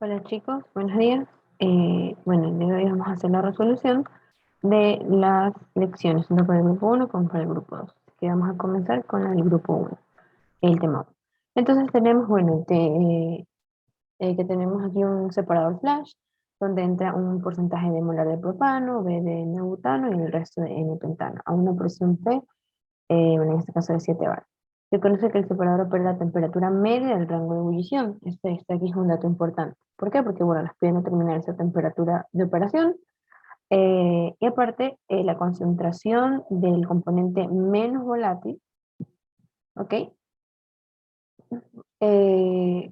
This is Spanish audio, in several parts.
Hola chicos, buenos días. Bueno, el día de hoy vamos a hacer la resolución de las lecciones, tanto para el grupo uno como para el grupo 2. Así que vamos a comenzar con el grupo uno, el tema 1. Entonces tenemos, bueno, que tenemos aquí un separador flash, donde entra un porcentaje de molar de propano, B de N-butano y el resto de N-pentano, a una presión P, bueno, en este caso de 7 bar. Se conoce que el separador opera a la temperatura media del rango de ebullición. Este aquí es un dato importante. ¿Por qué? Porque, bueno, nos piden determinar esa temperatura de operación. Y aparte, la concentración del componente menos volátil, ¿ok? Eh,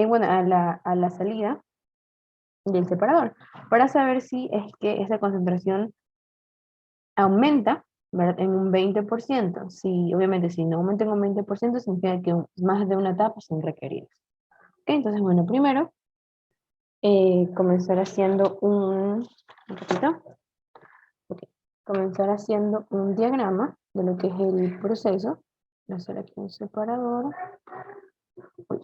bueno, a la salida del separador, para saber si es que esa concentración aumenta, ¿verdad? En un 20%. Si, obviamente, si no aumenta en un 20%, significa que más de una etapa son requeridas. Ok, entonces, bueno, primero, comenzar haciendo un ratito, ok, comenzar haciendo un diagrama de lo que es el proceso. Voy a hacer aquí un separador. Uy,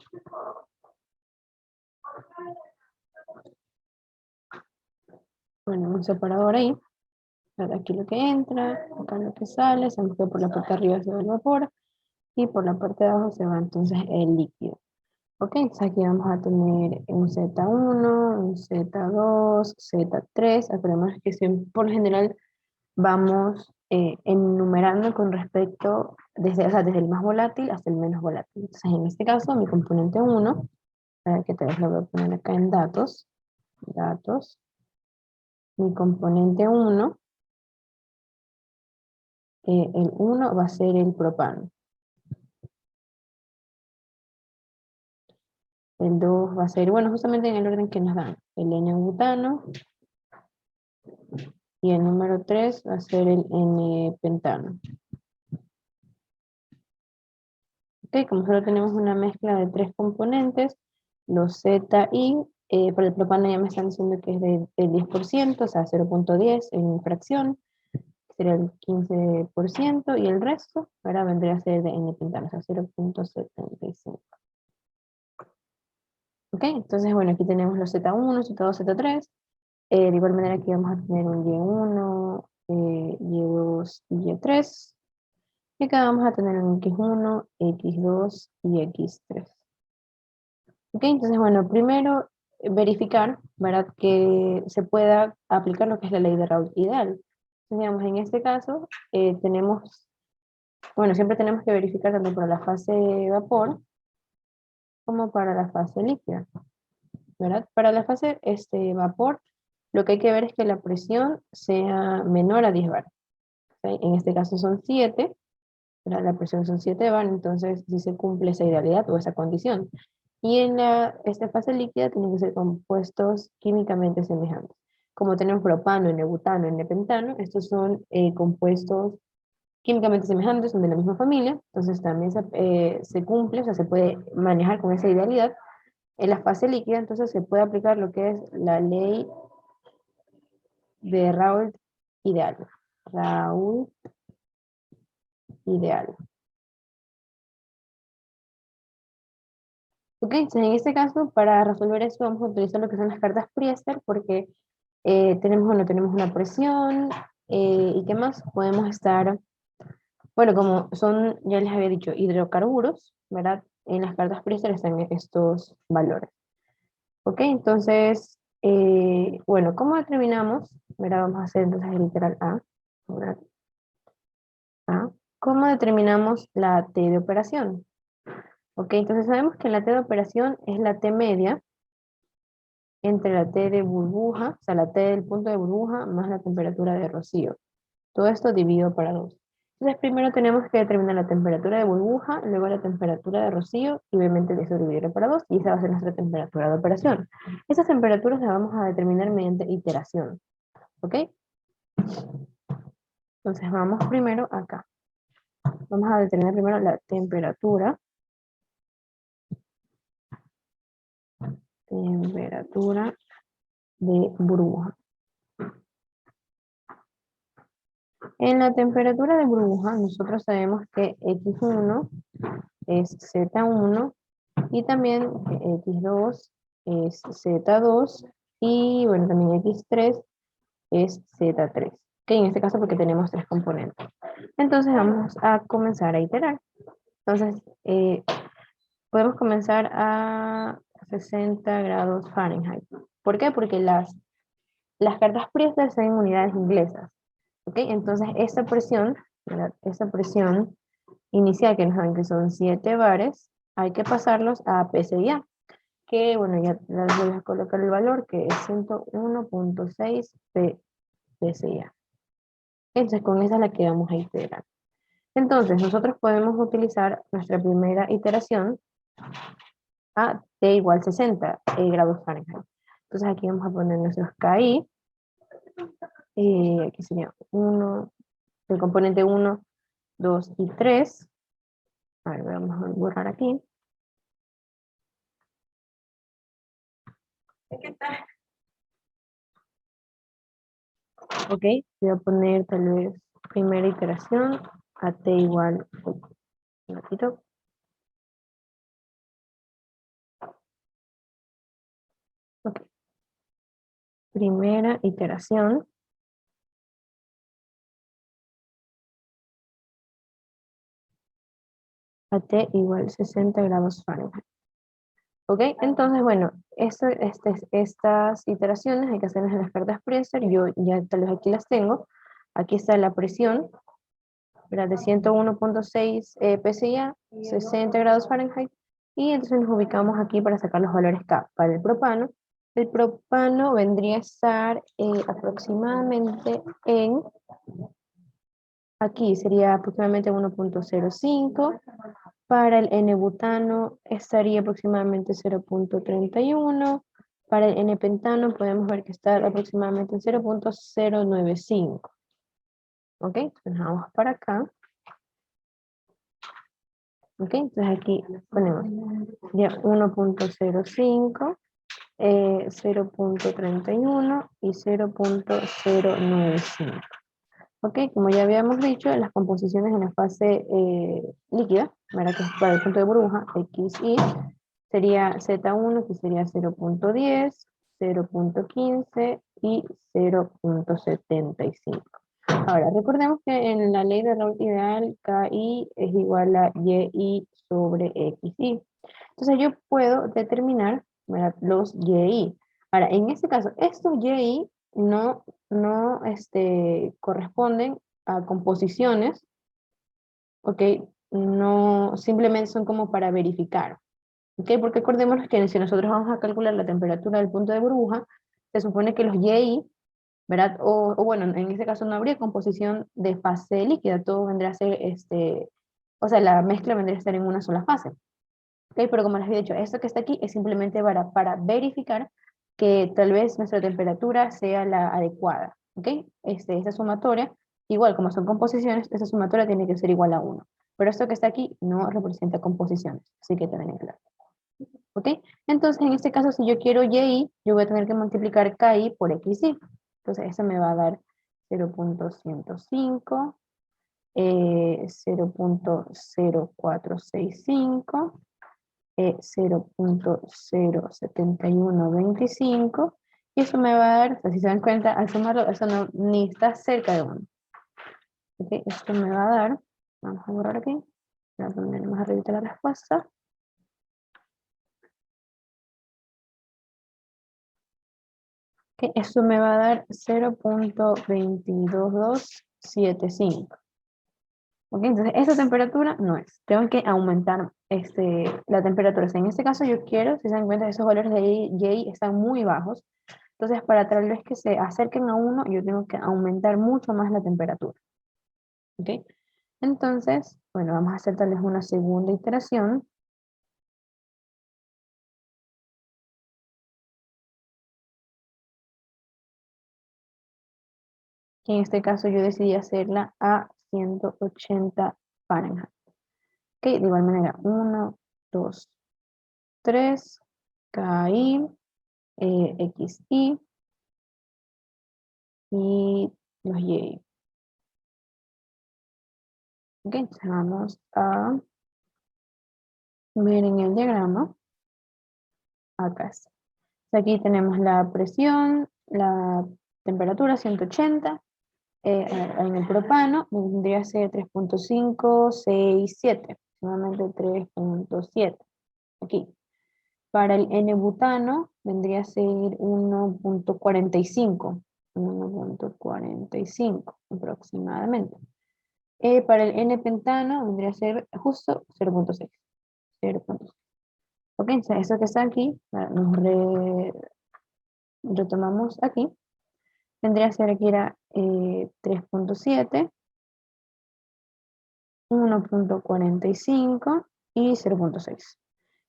bueno, un separador ahí. Aquí lo que entra, acá lo que sale, sabemos que por la parte de arriba se va el vapor y por la parte de abajo se va entonces el líquido. Ok, entonces aquí vamos a tener un Z1, un Z2, Z3. Acordémonos que por lo general vamos enumerando con respecto, o sea, desde el más volátil hasta el menos volátil. Entonces, en este caso, mi componente 1, que tal vez lo voy a poner acá en datos, mi componente 1, el 1 va a ser el propano, el 2 va a ser, bueno, justamente en el orden que nos dan, el N-butano, y el número 3 va a ser el N-pentano. Ok, como solo tenemos una mezcla de tres componentes, los ZI, para el propano ya me están diciendo que es del 10%, o sea, 0,10 en fracción, sería el 15%, y el resto, ahora vendría a ser de N-pentano, o sea, 0,75. Ok, entonces, bueno, aquí tenemos los Z1, Z2, Z3. De igual manera aquí vamos a tener un Y1, Y2 y Y3. Y acá vamos a tener un X1, X2 y X3. Ok, entonces, bueno, primero verificar, ¿verdad? Que se pueda aplicar lo que es la ley de Raoult ideal. Entonces, digamos, en este caso, bueno, siempre tenemos que verificar tanto para la fase vapor como para la fase líquida, ¿verdad? Para la fase vapor, lo que hay que ver es que la presión sea menor a 10 bar. ¿Ok? En este caso son 7, ¿verdad? La presión son 7 bar, entonces si se cumple esa idealidad o esa condición. Y en esta fase líquida tienen que ser compuestos químicamente semejantes. Como tenemos propano, N-butano, N-pentano, estos son compuestos químicamente semejantes, son de la misma familia, entonces también se cumple, o sea, se puede manejar con esa idealidad. En la fase líquida, entonces se puede aplicar lo que es la ley de Raoult ideal. Raoult ideal. Ok, entonces en este caso, para resolver esto, vamos a utilizar lo que son las cartas Priester, porque bueno, tenemos una presión, y qué más, podemos estar, bueno, como son, ya les había dicho, hidrocarburos, ¿verdad? En las cartas Priester están estos valores. Ok, entonces, bueno, ¿cómo determinamos? ¿Verdad? Vamos a hacer entonces el literal A, ¿verdad? A. ¿Cómo determinamos la T de operación? Ok, entonces sabemos que la T de operación es la T media entre la T de burbuja, o sea, la T del punto de burbuja más la temperatura de rocío. Todo esto dividido para 2. Entonces, primero tenemos que determinar la temperatura de burbuja, luego la temperatura de rocío, y obviamente de eso dividirlo para 2, y esa va a ser nuestra temperatura de operación. Esas temperaturas las vamos a determinar mediante iteración. ¿Ok? Entonces, vamos primero acá. Vamos a determinar primero la temperatura de burbuja. En la temperatura de burbuja, nosotros sabemos que X1 es Z1 y también X2 es Z2 y bueno, también X3 es Z3. Ok, en este caso porque tenemos tres componentes. Entonces vamos a comenzar a iterar. Entonces, podemos comenzar a 60 grados Fahrenheit. ¿Por qué? Porque las cartas Priester están en unidades inglesas. ¿Ok? Entonces, esta presión, ¿verdad? Esta presión inicial que nos dan que son 7 bares, hay que pasarlos a PSI, que bueno, ya les voy a colocar el valor que es 101.6 PSI. Entonces, con esa es la que vamos a iterar. Entonces, nosotros podemos utilizar nuestra primera iteración a T igual 60 grados Fahrenheit. Entonces, aquí vamos a poner nuestros KI. Aquí sería 1, el componente 1, 2 y 3. A ver, vamos a borrar aquí. Ok, voy a poner tal vez primera iteración a T igual, un ratito. Ok, primera iteración a T igual 60 grados Fahrenheit. Ok, entonces, bueno, estas iteraciones hay que hacerlas en las cartas Priester. Yo ya tal vez aquí las tengo. Aquí está la presión, ¿verdad? De 101.6 PSI, 60 grados Fahrenheit. Y entonces nos ubicamos aquí para sacar los valores K. Para el propano, vendría a estar aproximadamente en, aquí sería aproximadamente 1.05. Para el N-butano estaría aproximadamente 0.31. Para el N-pentano podemos ver que está aproximadamente en 0.095. ¿Ok? Entonces vamos para acá. ¿Ok? Entonces aquí ponemos ya 1.05, 0.31 y 0.095. Ok, como ya habíamos dicho, las composiciones en la fase líquida, ¿verdad? Que es para el punto de burbuja, XY, sería Z1, que sería 0.10, 0.15 y 0.75. Ahora, recordemos que en la ley de Raoult ideal, KI es igual a YI sobre XI. Entonces yo puedo determinar, ¿verdad?, los YI. Ahora, en este caso, estos YI no corresponden a composiciones, ¿ok? No, simplemente son como para verificar, ¿ok? Porque acordémonos que si nosotros vamos a calcular la temperatura del punto de burbuja, se supone que los YI, ¿verdad? O bueno, en este caso no habría composición de fase líquida, todo vendría a ser, o sea, la mezcla vendría a estar en una sola fase. ¿Ok? Pero como les había dicho, esto que está aquí es simplemente para verificar que tal vez nuestra temperatura sea la adecuada. ¿Ok? Esta sumatoria, igual como son composiciones, esta sumatoria tiene que ser igual a 1. Pero esto que está aquí no representa composiciones, así que también claro. ¿Ok? Entonces, en este caso, si yo quiero YI, yo voy a tener que multiplicar KI por XI. Entonces, eso me va a dar 0.105, 0.0465, 0.07125, y eso me va a dar, o sea, si se dan cuenta, al sumarlo, eso no, ni está cerca de 1. ¿Ok? Esto me va a dar, vamos a borrar aquí, voy a poner más arriba la respuesta. Ok, esto me va a dar 0.22275. Ok, entonces esta temperatura no es. Tengo que aumentar la temperatura. O sea, en este caso yo quiero, si se dan cuenta, esos valores de Y están muy bajos. Entonces, para tal vez que se acerquen a 1, yo tengo que aumentar mucho más la temperatura. ¿Ok? Entonces, bueno, vamos a hacer tal vez una segunda iteración. Que en este caso yo decidí hacerla a 180 Fahrenheit. Ok, de igual manera, 1, 2, 3, KI, XI y los Y. Ok, entonces vamos a ver en el diagrama. Acá está. Aquí tenemos la presión, la temperatura 180. En el propano vendría a ser 3,567, aproximadamente 3,7. Aquí. Para el N-butano vendría a ser 1,45 aproximadamente. Para el N-pentano vendría a ser justo 0,6. 0,6. Ok, o sea, eso que está aquí, retomamos aquí, vendría a ser aquí era 3,7, 1,45 y 0,6.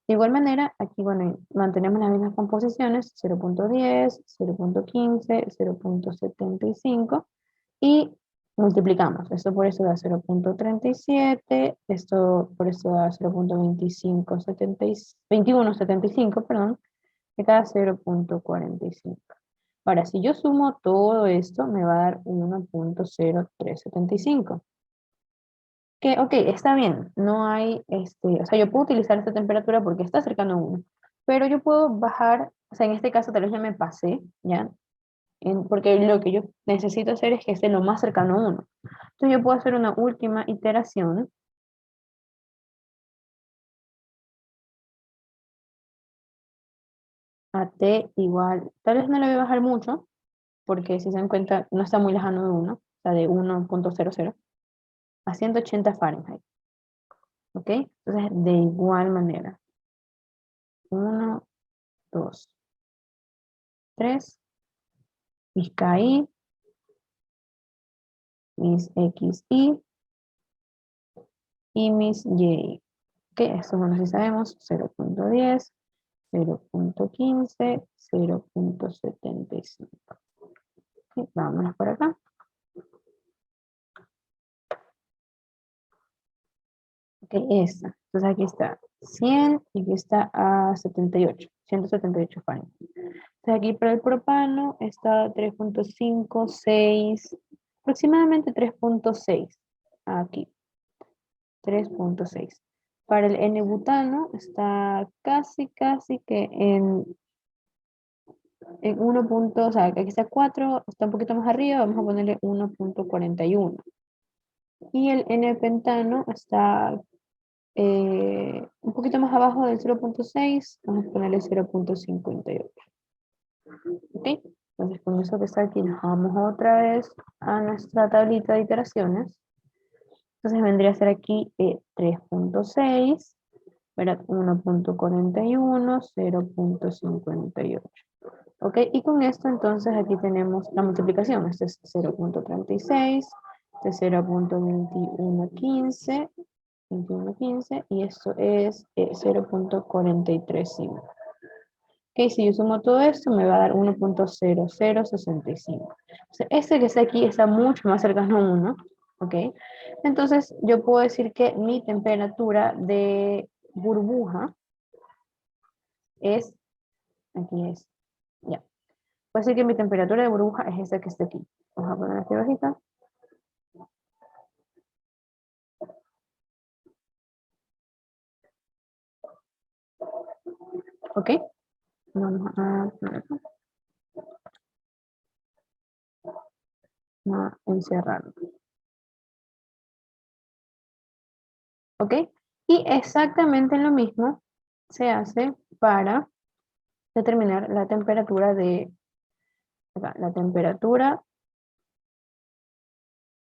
De igual manera, aquí, bueno, mantenemos las mismas composiciones, 0,10, 0,15, 0,75 y multiplicamos. Esto por eso da 0,37, esto por eso da 0,2175, perdón, de cada 0,45. Ahora, si yo sumo todo esto, me va a dar 1,0375. Que, ok, está bien, no hay, o sea, yo puedo utilizar esta temperatura porque está cercano a 1, pero yo puedo bajar, o sea, en este caso tal vez ya me pasé, ¿ya? Porque lo que yo necesito hacer es que esté lo más cercano a 1. Entonces yo puedo hacer una última iteración a t igual, tal vez no le voy a bajar mucho, porque si se dan cuenta no está muy lejano de 1, o sea, de 1,00 a 180 Fahrenheit, ¿ok? Entonces, de igual manera, 1, 2, 3, mis KI, mis XI y mis Y. Ok, estos bueno, si sabemos, 0,10, 0,15, 0,75. Ok, vámonos por acá. Ok, esta. Entonces aquí está 100 y aquí está a 78, 178 Fahrenheit. Entonces aquí para el propano está 3,56, aproximadamente 3,6. Aquí, 3,6. Para el N-butano está casi que en 1 punto, o sea, aquí está 4, está un poquito más arriba, vamos a ponerle 1,41. Y el N-pentano está un poquito más abajo del 0,6, vamos a ponerle 0,58. ¿Ok? Entonces con eso que está aquí nos vamos otra vez a nuestra tablita de iteraciones. Entonces vendría a ser aquí 3,6, ¿verdad? 1,41, 0,58. ¿Ok? Y con esto entonces aquí tenemos la multiplicación. Este es 0,36, este es 0,2115, 2115 y esto es 0,435. Ok, si yo sumo todo esto me va a dar 1,0065. O sea, este que está aquí está mucho más cercano a 1. Ok, entonces yo puedo decir que mi temperatura de burbuja es, aquí es, ya. Puedo decir que mi temperatura de burbuja es esta que está aquí. Vamos a poner aquí bajita. Ok, vamos a poner acá. Vamos a encerrarlo. ¿Ok? Y exactamente lo mismo se hace para determinar la temperatura de, acá, la temperatura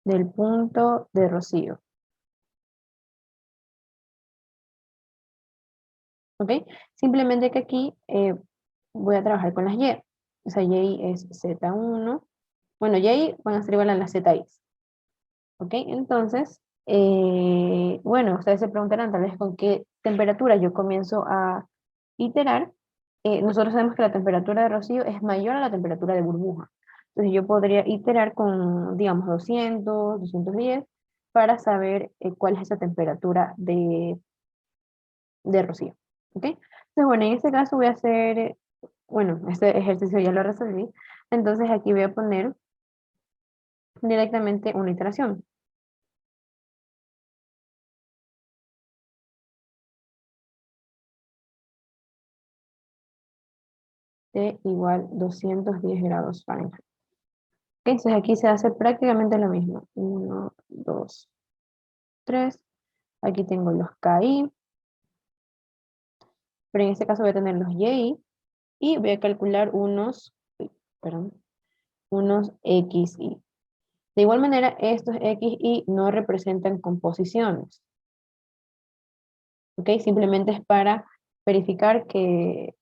del punto de rocío. ¿Ok? Simplemente que aquí voy a trabajar con las Y. O sea, Y es Z1. Bueno, Y van a ser igual a las ZI. ¿Ok? Entonces, bueno, ustedes se preguntarán tal vez con qué temperatura yo comienzo a iterar. Nosotros sabemos que la temperatura de rocío es mayor a la temperatura de burbuja. Entonces yo podría iterar con, digamos, 200, 210 para saber cuál es esa temperatura de rocío. ¿Ok? Entonces, bueno, en este caso voy a hacer, bueno, este ejercicio ya lo resolví. Entonces aquí voy a poner directamente una iteración. T igual 210 grados Fahrenheit. Ok, entonces aquí se hace prácticamente lo mismo. 1, 2, 3. Aquí tengo los KI, pero en este caso voy a tener los YI y voy a calcular perdón, unos XI. De igual manera, estos XI no representan composiciones. ¿Ok? Simplemente es para verificar que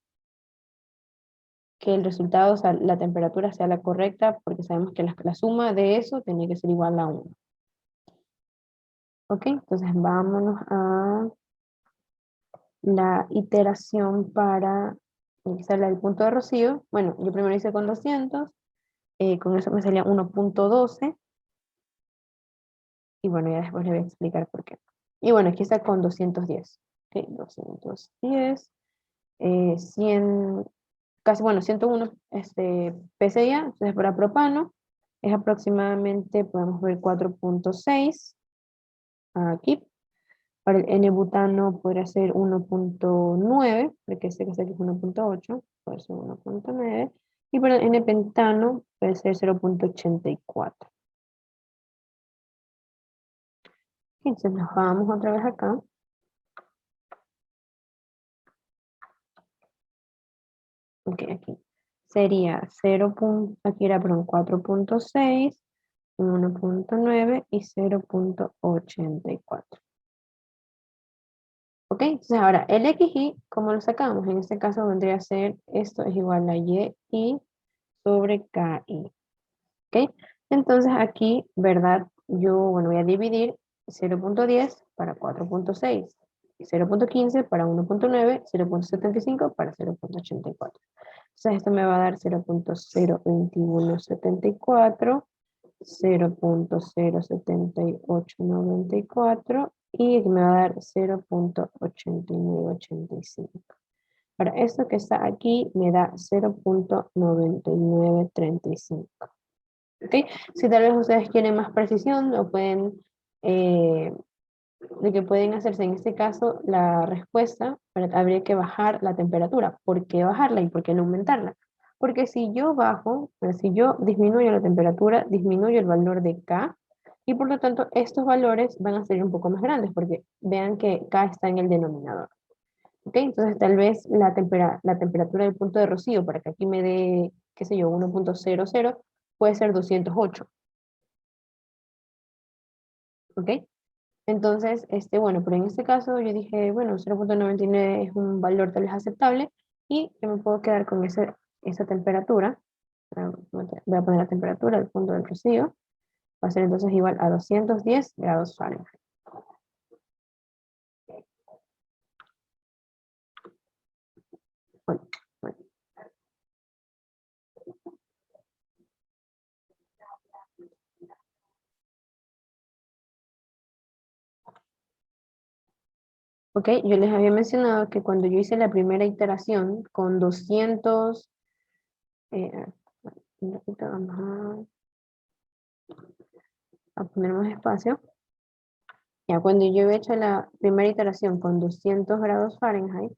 el resultado, o sea, la temperatura sea la correcta, porque sabemos que la suma de eso tiene que ser igual a 1. ¿Ok? Entonces vámonos a la iteración para realizar el punto de rocío. Bueno, yo primero hice con 200, con eso me salía 1.12, y bueno, ya después le voy a explicar por qué. Y bueno, aquí está con 210. Ok, 210, 100, casi, bueno, 101 PCA, entonces para propano es aproximadamente, podemos ver 4.6 aquí. Para el N-butano podría ser 1.9, porque sé que aquí es 1.8, puede ser 1.9. Y para el N-pentano puede ser 0.84. Entonces nos vamos otra vez acá. Ok, aquí sería 0. Aquí era, perdón, 4.6, 1.9 y 0.84. Ok, entonces ahora el XY, ¿cómo lo sacamos? En este caso vendría a ser, esto es igual a YI sobre KI. Ok, entonces aquí, ¿verdad? Yo, bueno, voy a dividir 0.10 para 4.6, 0.15 para 1.9, 0.75 para 0.84. Entonces esto me va a dar 0.02174, 0.07894 y aquí me va a dar 0.8985. Ahora, esto que está aquí me da 0.9935. ¿Ok? Si tal vez ustedes quieren más precisión o pueden, lo que pueden hacerse en este caso, la respuesta, habría que bajar la temperatura. ¿Por qué bajarla y por qué no aumentarla? Porque si yo bajo, si yo disminuyo la temperatura, disminuyo el valor de K y por lo tanto estos valores van a ser un poco más grandes porque vean que K está en el denominador. ¿Ok? Entonces tal vez la temperatura del punto de rocío para que aquí me dé, qué sé yo, 1.00 puede ser 208. ¿Ok? Entonces, bueno, pero en este caso yo dije, bueno, 0.99 es un valor tal vez aceptable y yo me puedo quedar con esa temperatura. Voy a poner la temperatura del punto del rocío. Va a ser entonces igual a 210 grados Fahrenheit. Bueno, bueno. Ok, yo les había mencionado que cuando yo hice la primera iteración con 200, eh, un ratito, vamos a poner más espacio. Ya cuando yo he hecho la primera iteración con 200 grados Fahrenheit,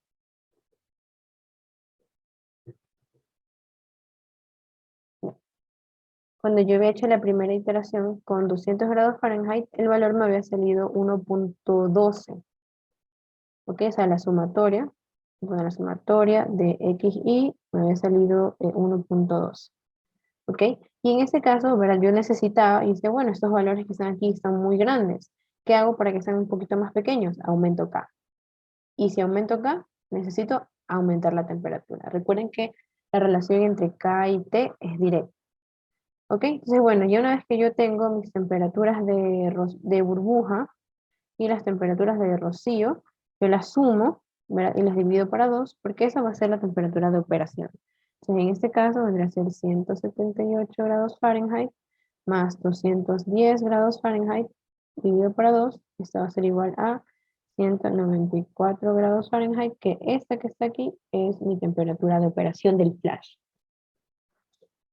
cuando yo había hecho la primera iteración con 200 grados Fahrenheit, el valor me había salido 1.12. ¿Ok? O sea, la sumatoria de XY me había salido 1.12. ¿Ok? Y en este caso, ¿verdad? Yo necesitaba, y dice, bueno, estos valores que están aquí están muy grandes. ¿Qué hago para que sean un poquito más pequeños? Aumento K. Y si aumento K, necesito aumentar la temperatura. Recuerden que la relación entre K y T es directa. ¿Ok? Entonces, bueno, ya una vez que yo tengo mis temperaturas de burbuja y las temperaturas de rocío, yo las sumo, ¿verdad? Y las divido para 2, porque esa va a ser la temperatura de operación. Entonces, en este caso vendría a ser 178 grados Fahrenheit más 210 grados Fahrenheit dividido para 2. Esto va a ser igual a 194 grados Fahrenheit, que esta que está aquí es mi temperatura de operación del flash.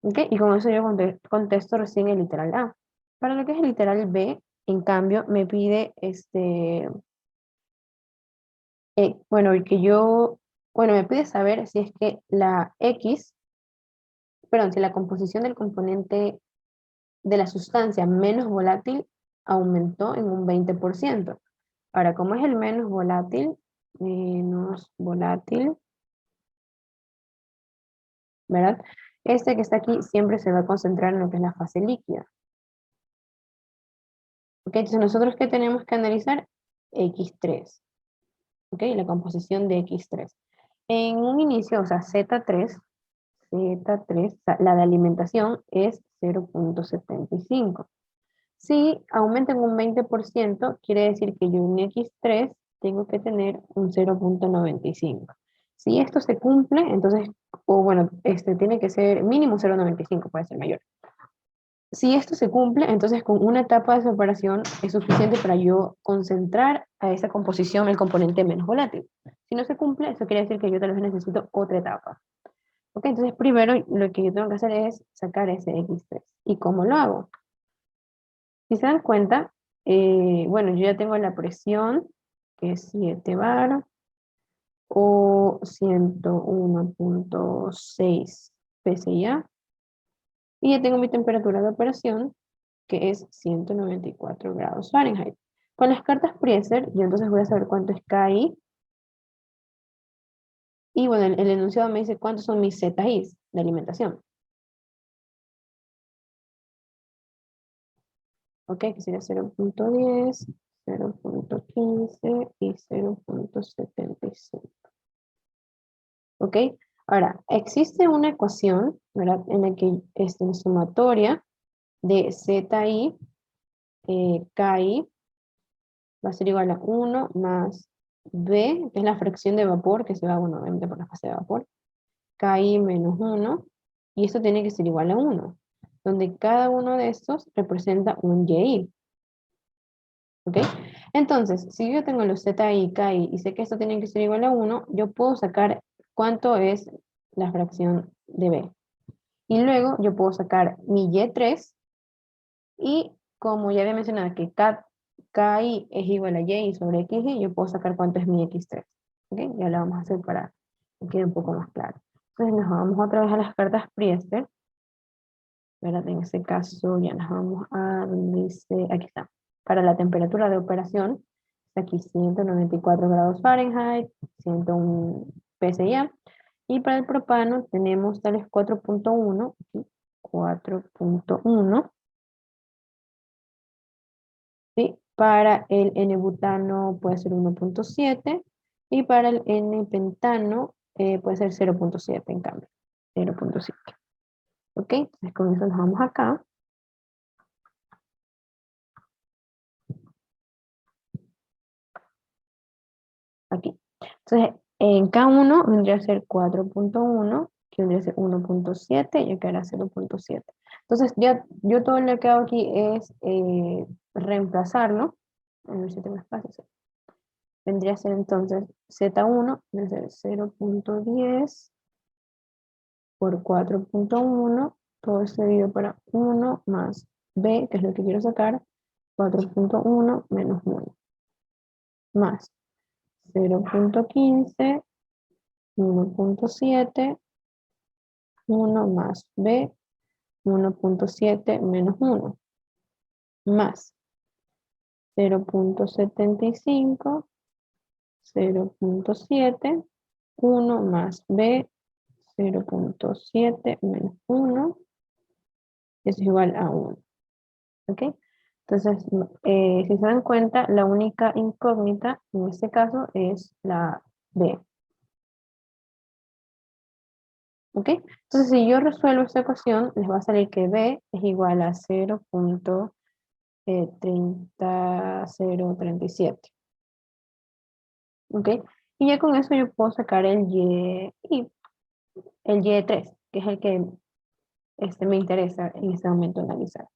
¿Ok? Y con eso yo contesto recién el literal A. Para lo que es el literal B, en cambio, me pide bueno, el que yo Bueno, me pide saber si es que la X, perdón, si la composición del componente de la sustancia menos volátil aumentó en un 20%. Ahora, como es el menos volátil, ¿verdad? Este que está aquí siempre se va a concentrar en lo que es la fase líquida. ¿Ok? Entonces, ¿nosotros qué tenemos que analizar? X3. ¿Ok? La composición de X3. En un inicio, o sea, Z3, o sea, la de alimentación es 0,75. Si aumenta en un 20%, quiere decir que yo en X3 tengo que tener un 0,95. Si esto se cumple, entonces, o bueno, este tiene que ser mínimo 0,95, puede ser mayor. Si esto se cumple, entonces con una etapa de separación es suficiente para yo concentrar a esa composición el componente menos volátil. Si no se cumple, eso quiere decir que yo tal vez necesito otra etapa. Ok, entonces primero lo que yo tengo que hacer es sacar ese X3. ¿Y cómo lo hago? Si se dan cuenta, bueno, yo ya tengo la presión, que es 7 bar, o 101,6 PSI, y ya tengo mi temperatura de operación, que es 194 grados Fahrenheit. Con las cartas Prieser, yo entonces voy a saber cuánto es KI, y bueno, el enunciado me dice cuántos son mis ZIs de alimentación. Ok, que sería 0,10, 0,15 y 0,75. ¿Ok? Ahora, existe una ecuación, ¿verdad? En la que la sumatoria de ZI, KI, va a ser igual a 1 más B, que es la fracción de vapor, que se va, bueno, obviamente por la fase de vapor, KI menos 1, y esto tiene que ser igual a 1, donde cada uno de estos representa un YI. ¿Ok? Entonces, si yo tengo los ZI, KI, y sé que esto tiene que ser igual a 1, yo puedo sacar cuánto es la fracción de B. Y luego yo puedo sacar mi Y3 y como ya había mencionado que KI es igual a Y sobre XY, yo puedo sacar cuánto es mi X3. ¿Ok? Ya lo vamos a hacer para que quede un poco más claro. Entonces nos vamos otra vez a las cartas Priester. ¿Verdad? En este caso ya nos vamos a donde dice, aquí está. Para la temperatura de operación, está aquí 194 grados Fahrenheit, 101 PSI. Y para el propano tenemos tales 4,1, 4,1, ¿sí? Para el N-butano puede ser 1,7 y para el N-pentano puede ser 0,7 en cambio, 0,7. ¿Ok? Entonces con eso nos vamos acá, aquí. Entonces en K1 vendría a ser 4,1, que vendría a ser 1,7 y acá era 0,7. Entonces ya yo todo lo que hago aquí es reemplazarlo. A ver si tengo espacio. Sí. Vendría a ser entonces Z1, vendría a ser 0,10 por 4,1, todo esto dividido para 1 más B, que es lo que quiero sacar, 4,1 menos 1, más 0,15, 1,7, 1 más B, 1,7 menos 1, más 0,75, 0,7, 1 más B, 0,7 menos 1, es igual a 1. ¿Ok? Entonces, si se dan cuenta, la única incógnita en este caso es la B. ¿Ok? Entonces, si yo resuelvo esta ecuación, les va a salir que B es igual a 0,30037. ¿Ok? Y ya con eso yo puedo sacar el Y3, que es el que me interesa en este momento analizar.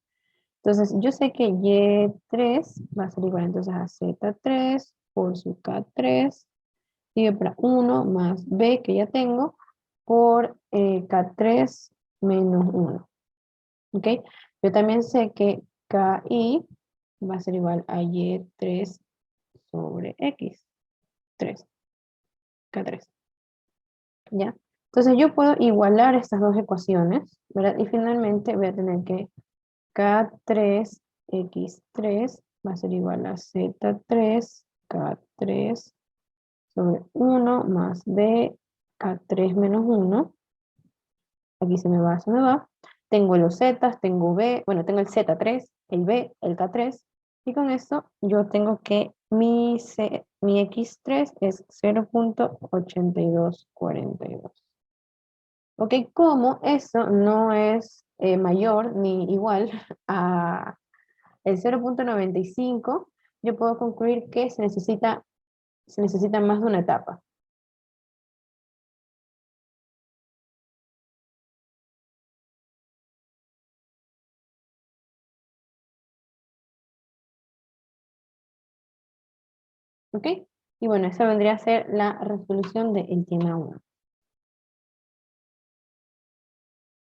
Entonces, yo sé que Y3 va a ser igual entonces a Z3 por su K3 y para 1 más B que ya tengo por K3 menos 1. ¿Ok? Yo también sé que KI va a ser igual a Y3 sobre X3, K3. ¿ya? Entonces yo puedo igualar estas dos ecuaciones, ¿verdad? Y finalmente voy a tener que K3X3 va a ser igual a Z3 K3 sobre 1 más B K3 menos 1. Aquí se me va, se me va. Tengo los Z, tengo B, bueno, tengo el Z3, el B, el K3. Y con esto yo tengo que mi X3 es 0,8242. Ok, como eso no es mayor ni igual a el 0,95, yo puedo concluir que se necesita más de una etapa. ¿Ok? Y bueno, esa vendría a ser la resolución del tema 1.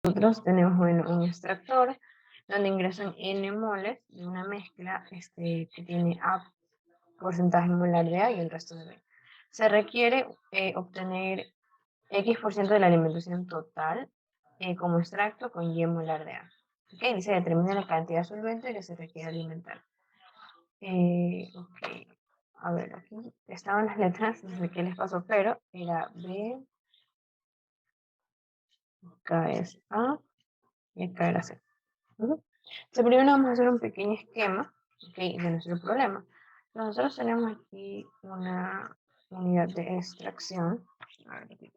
Nosotros tenemos, bueno, un extractor donde ingresan N moles de una mezcla que tiene A porcentaje molar de A y el resto de B. Se requiere obtener X% de la alimentación total como extracto con Y molar de A. ¿Ok? Dice, determina la cantidad solvente que se requiere alimentar. Ok. A ver, aquí estaban las letras, no sé qué les pasó, pero era B, acá es A y acá era C. Ujú. Entonces, primero vamos a hacer un pequeño esquema, ok, de nuestro problema. Nosotros tenemos aquí una unidad de extracción. A ver, aquí.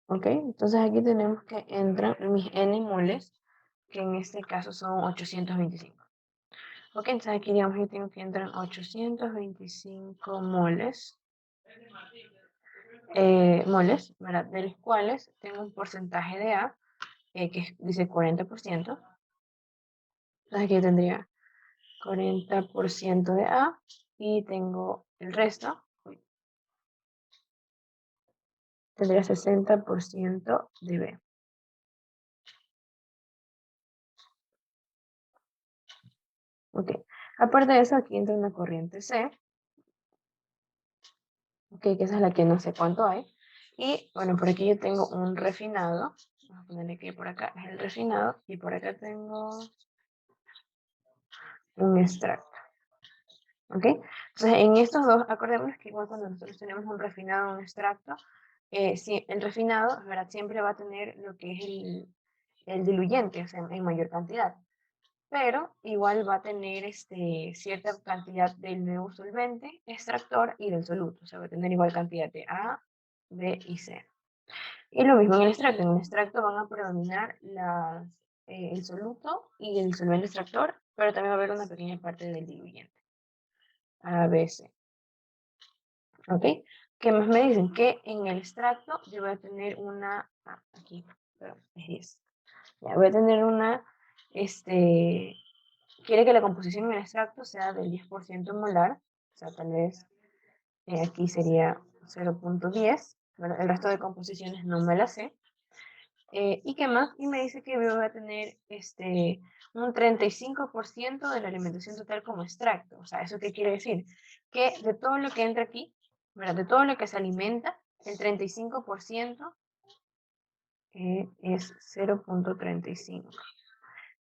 Ok, entonces aquí tenemos que entran mis N moles, que en este caso son 825. Ok, entonces aquí digamos que tengo que entrar 825 moles, ¿verdad? De los cuales tengo un porcentaje de A, dice 40%. Entonces aquí tendría 40% de A y tengo el resto, tendría 60% de B. Ok, aparte de eso, aquí entra una corriente C, ok, que esa es la que no sé cuánto hay. Y bueno, por aquí yo tengo un refinado, vamos a ponerle que por acá es el refinado, y por acá tengo un extracto. ¿Ok? Entonces, en estos dos, acordémonos que igual cuando nosotros tenemos un refinado o un extracto, sí, el refinado, ¿verdad? Siempre va a tener lo que es el diluyente, o sea, en mayor cantidad. Pero igual va a tener cierta cantidad del nuevo solvente, extractor y del soluto. O sea, va a tener igual cantidad de A, B y C. Y lo mismo en el extracto. En el extracto van a predominar el soluto y el solvente extractor, pero también va a haber una pequeña parte del diluyente. A, B, C. ¿Ok? ¿Qué más me dicen? Que en el extracto yo voy a tener aquí, perdón, es 10. Ya, voy a tener quiere que la composición en el extracto sea del 10% molar, o sea, tal vez aquí sería 0,10, bueno, el resto de composiciones no me las sé. ¿Y qué más? Y me dice que yo voy a tener un 35% de la alimentación total como extracto. O sea, ¿eso qué quiere decir? Que de todo lo que entra aquí, ¿verdad? De todo lo que se alimenta, el 35% es 0,35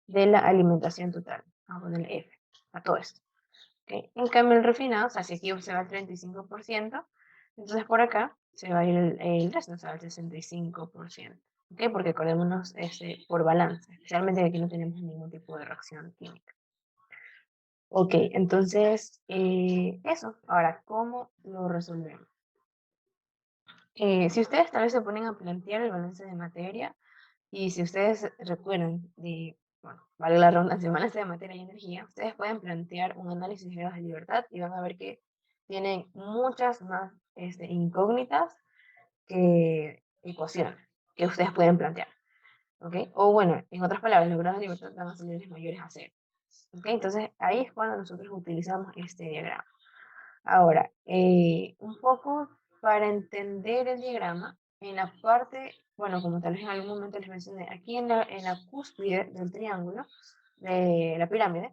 de la alimentación total. Vamos a ponerle F a todo esto. ¿Okay? En cambio, el refinado, o sea, si aquí se va el 35%, entonces por acá se va a ir el resto, se va el 65%. ¿Ok? Porque acordémonos por balance, especialmente que aquí no tenemos ningún tipo de reacción química. Ok, entonces, eso. Ahora, ¿cómo lo resolvemos? Si ustedes tal vez se ponen a plantear el balance de materia, y si ustedes recuerdan de, bueno, vale la redundancia, balance de materia y energía, ustedes pueden plantear un análisis de grados de libertad y van a ver que tienen muchas más incógnitas que ecuaciones que ustedes pueden plantear. ¿Ok? O bueno, en otras palabras, los grados de libertad van a salir mayores a cero. ¿Ok? Entonces ahí es cuando nosotros utilizamos este diagrama. Ahora, un poco para entender el diagrama, en la parte, bueno, como tal vez en algún momento les mencioné, aquí en la cúspide del triángulo, de la pirámide,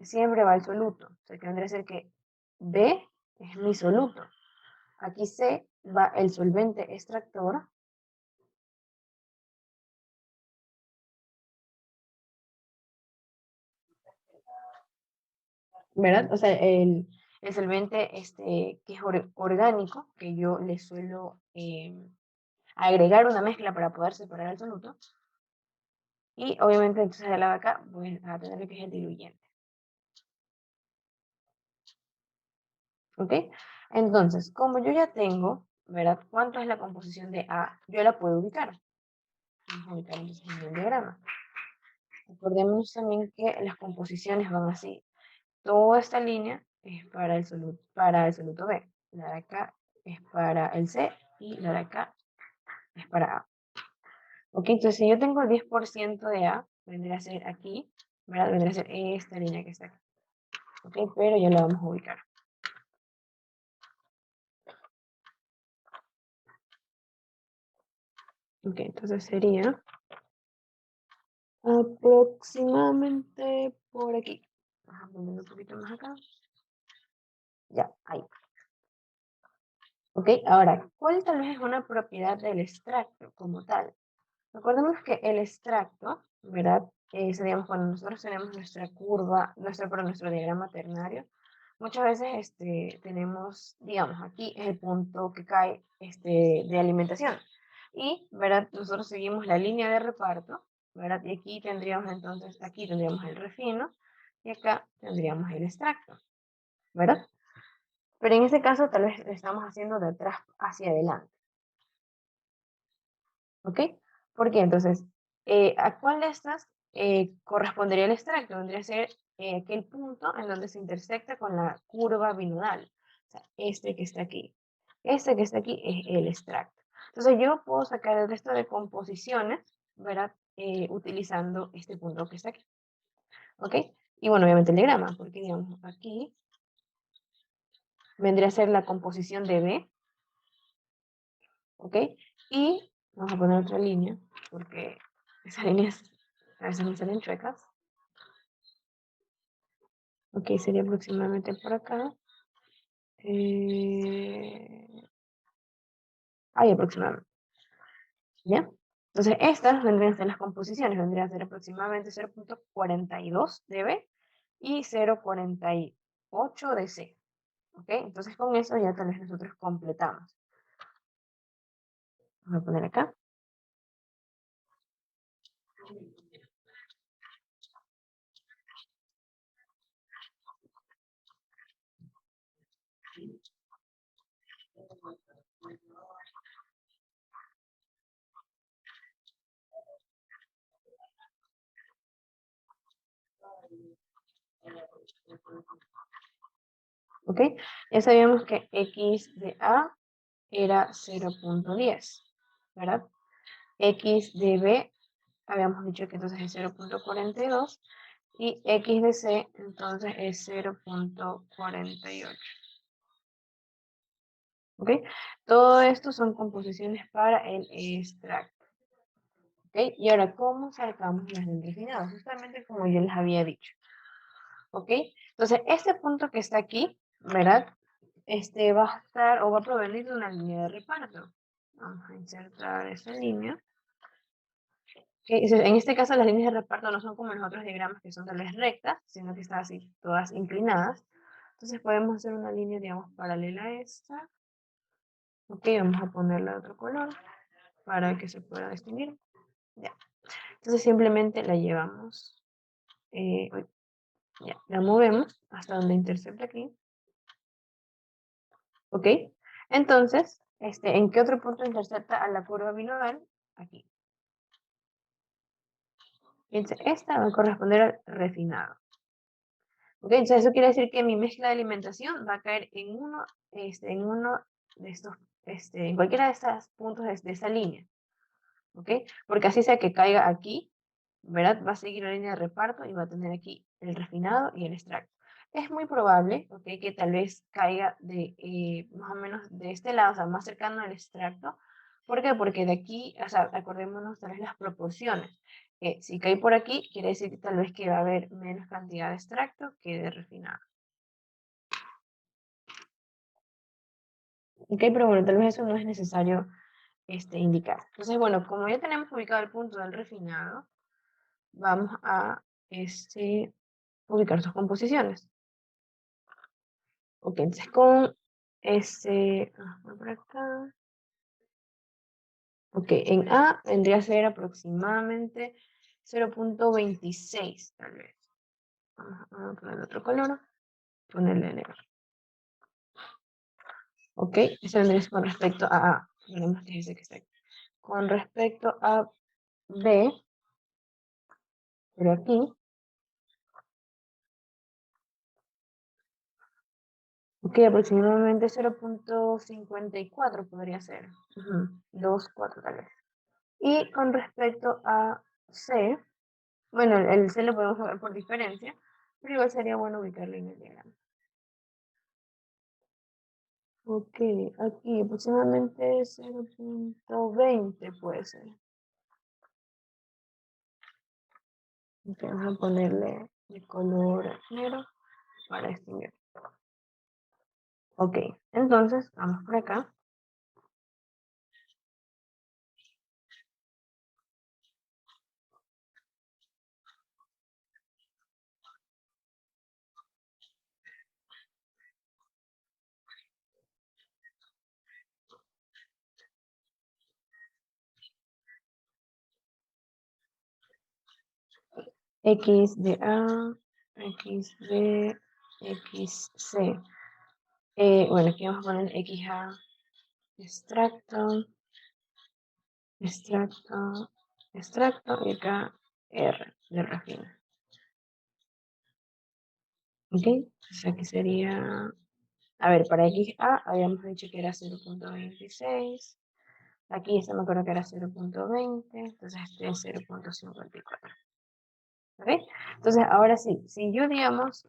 siempre va el soluto. O sea, que vendría a ser que B es mi soluto. Aquí C va el solvente extractor. ¿Verdad? O sea, el solvente que es orgánico, que yo le suelo agregar una mezcla para poder separar el soluto. Y obviamente entonces de la de acá voy a tener lo que es el diluyente. ¿Ok? Entonces, como yo ya tengo, ¿verdad? ¿Cuánto es la composición de A? Yo la puedo ubicar. Vamos a ubicar entonces en el diagrama. Recordemos también que las composiciones van así. Toda esta línea es para el soluto B. La de acá es para el C y la de acá es para A. Ok, entonces si yo tengo el 10% de A, vendría a ser aquí, ¿verdad? Vendría a ser esta línea que está aquí. Ok, pero ya la vamos a ubicar. Ok, entonces sería aproximadamente por aquí. Vamos a ponerlo un poquito más acá. Ya, ahí. Ok, ahora, ¿cuál tal vez es una propiedad del extracto como tal? Recordemos que el extracto, ¿verdad? Digamos, cuando nosotros tenemos nuestra curva, nuestro diagrama ternario, muchas veces tenemos, digamos, aquí es el punto que cae de alimentación. Y, ¿verdad? Nosotros seguimos la línea de reparto, ¿verdad? Y aquí tendríamos entonces, aquí tendríamos el refino y acá tendríamos el extracto, ¿verdad? Pero en este caso tal vez lo estamos haciendo de atrás hacia adelante. ¿Ok? Porque entonces, ¿a cuál de estas correspondería el extracto? Vendría a ser aquel punto en donde se intersecta con la curva binodal. O sea, este que está aquí. Este que está aquí es el extracto. Entonces, yo puedo sacar el resto de composiciones, ¿verdad? Utilizando este punto que está aquí. ¿Ok? Y bueno, obviamente el diagrama, porque digamos, aquí vendría a ser la composición de B. ¿Ok? Y vamos a poner otra línea, porque esas líneas a veces me salen chuecas. Ok, sería aproximadamente por acá. Ahí aproximadamente. ¿Ya? Entonces, estas vendrían a ser las composiciones, vendrían a ser aproximadamente 0,42 de B y 0,48 de C. ¿Ok? Entonces, con eso ya tal vez nosotros completamos. Vamos a poner acá. ¿Ok? Ya sabíamos que X de A era 0,10, ¿verdad? X de B, habíamos dicho que entonces es 0,42 y X de C entonces es 0,48. ¿Ok? Todo esto son composiciones para el extracto. ¿Ok? Y ahora, ¿cómo sacamos las del refinado? Justamente como yo les había dicho. ¿Ok? Entonces, este punto que está aquí, ¿verdad? Va a estar o va a provenir de una línea de reparto. Vamos a insertar esa línea. En este caso las líneas de reparto no son como los otros diagramas que son tal vez rectas, sino que están así, todas inclinadas. Entonces podemos hacer una línea, digamos, paralela a esta. Ok, vamos a ponerla de otro color para que se pueda distinguir. Ya. Entonces simplemente la llevamos, ya, la movemos hasta donde intercepta aquí. Ok, entonces, ¿en qué otro punto intercepta a la curva binodal? Aquí. Entonces, esta va a corresponder al refinado. Ok, entonces eso quiere decir que mi mezcla de alimentación va a caer en uno de estos, en cualquiera de estos puntos de esa línea. Ok, porque así sea que caiga aquí, ¿verdad? Va a seguir la línea de reparto y va a tener aquí el refinado y el extracto. Es muy probable, ok, que tal vez caiga más o menos de este lado, o sea, más cercano al extracto. ¿Por qué? Porque de aquí, o sea, acordémonos tal vez las proporciones. Si cae por aquí, quiere decir que tal vez que va a haber menos cantidad de extracto que de refinado. Ok, pero bueno, tal vez eso no es necesario indicar. Entonces, bueno, como ya tenemos ubicado el punto del refinado, vamos a ubicar sus composiciones. Ok, entonces con voy por acá. Ok, en A vendría a ser aproximadamente 0.26, tal vez. Vamos a poner otro color, ponerle negro. Ok, eso vendría a ser con respecto a A. Veremos que dice que está aquí. Con respecto a B, por aquí, ok, aproximadamente 0.54 podría ser. 2,4 tal vez. Y con respecto a C, bueno, el C lo podemos ver por diferencia, pero igual sería bueno ubicarlo en el diagrama. Ok, aquí aproximadamente 0.20 puede ser. Ok, vamos a ponerle de color negro para extinguir. Ok, entonces vamos por acá. X de A, X de XC. Bueno, aquí vamos a poner XA, extracto, extracto, extracto, y acá R de refina. Ok, entonces aquí sería, a ver, para XA habíamos dicho que era 0.26. Aquí se me acuerdo que era 0.20, entonces este es 0.54. ¿Ok? Entonces ahora sí, si yo digamos,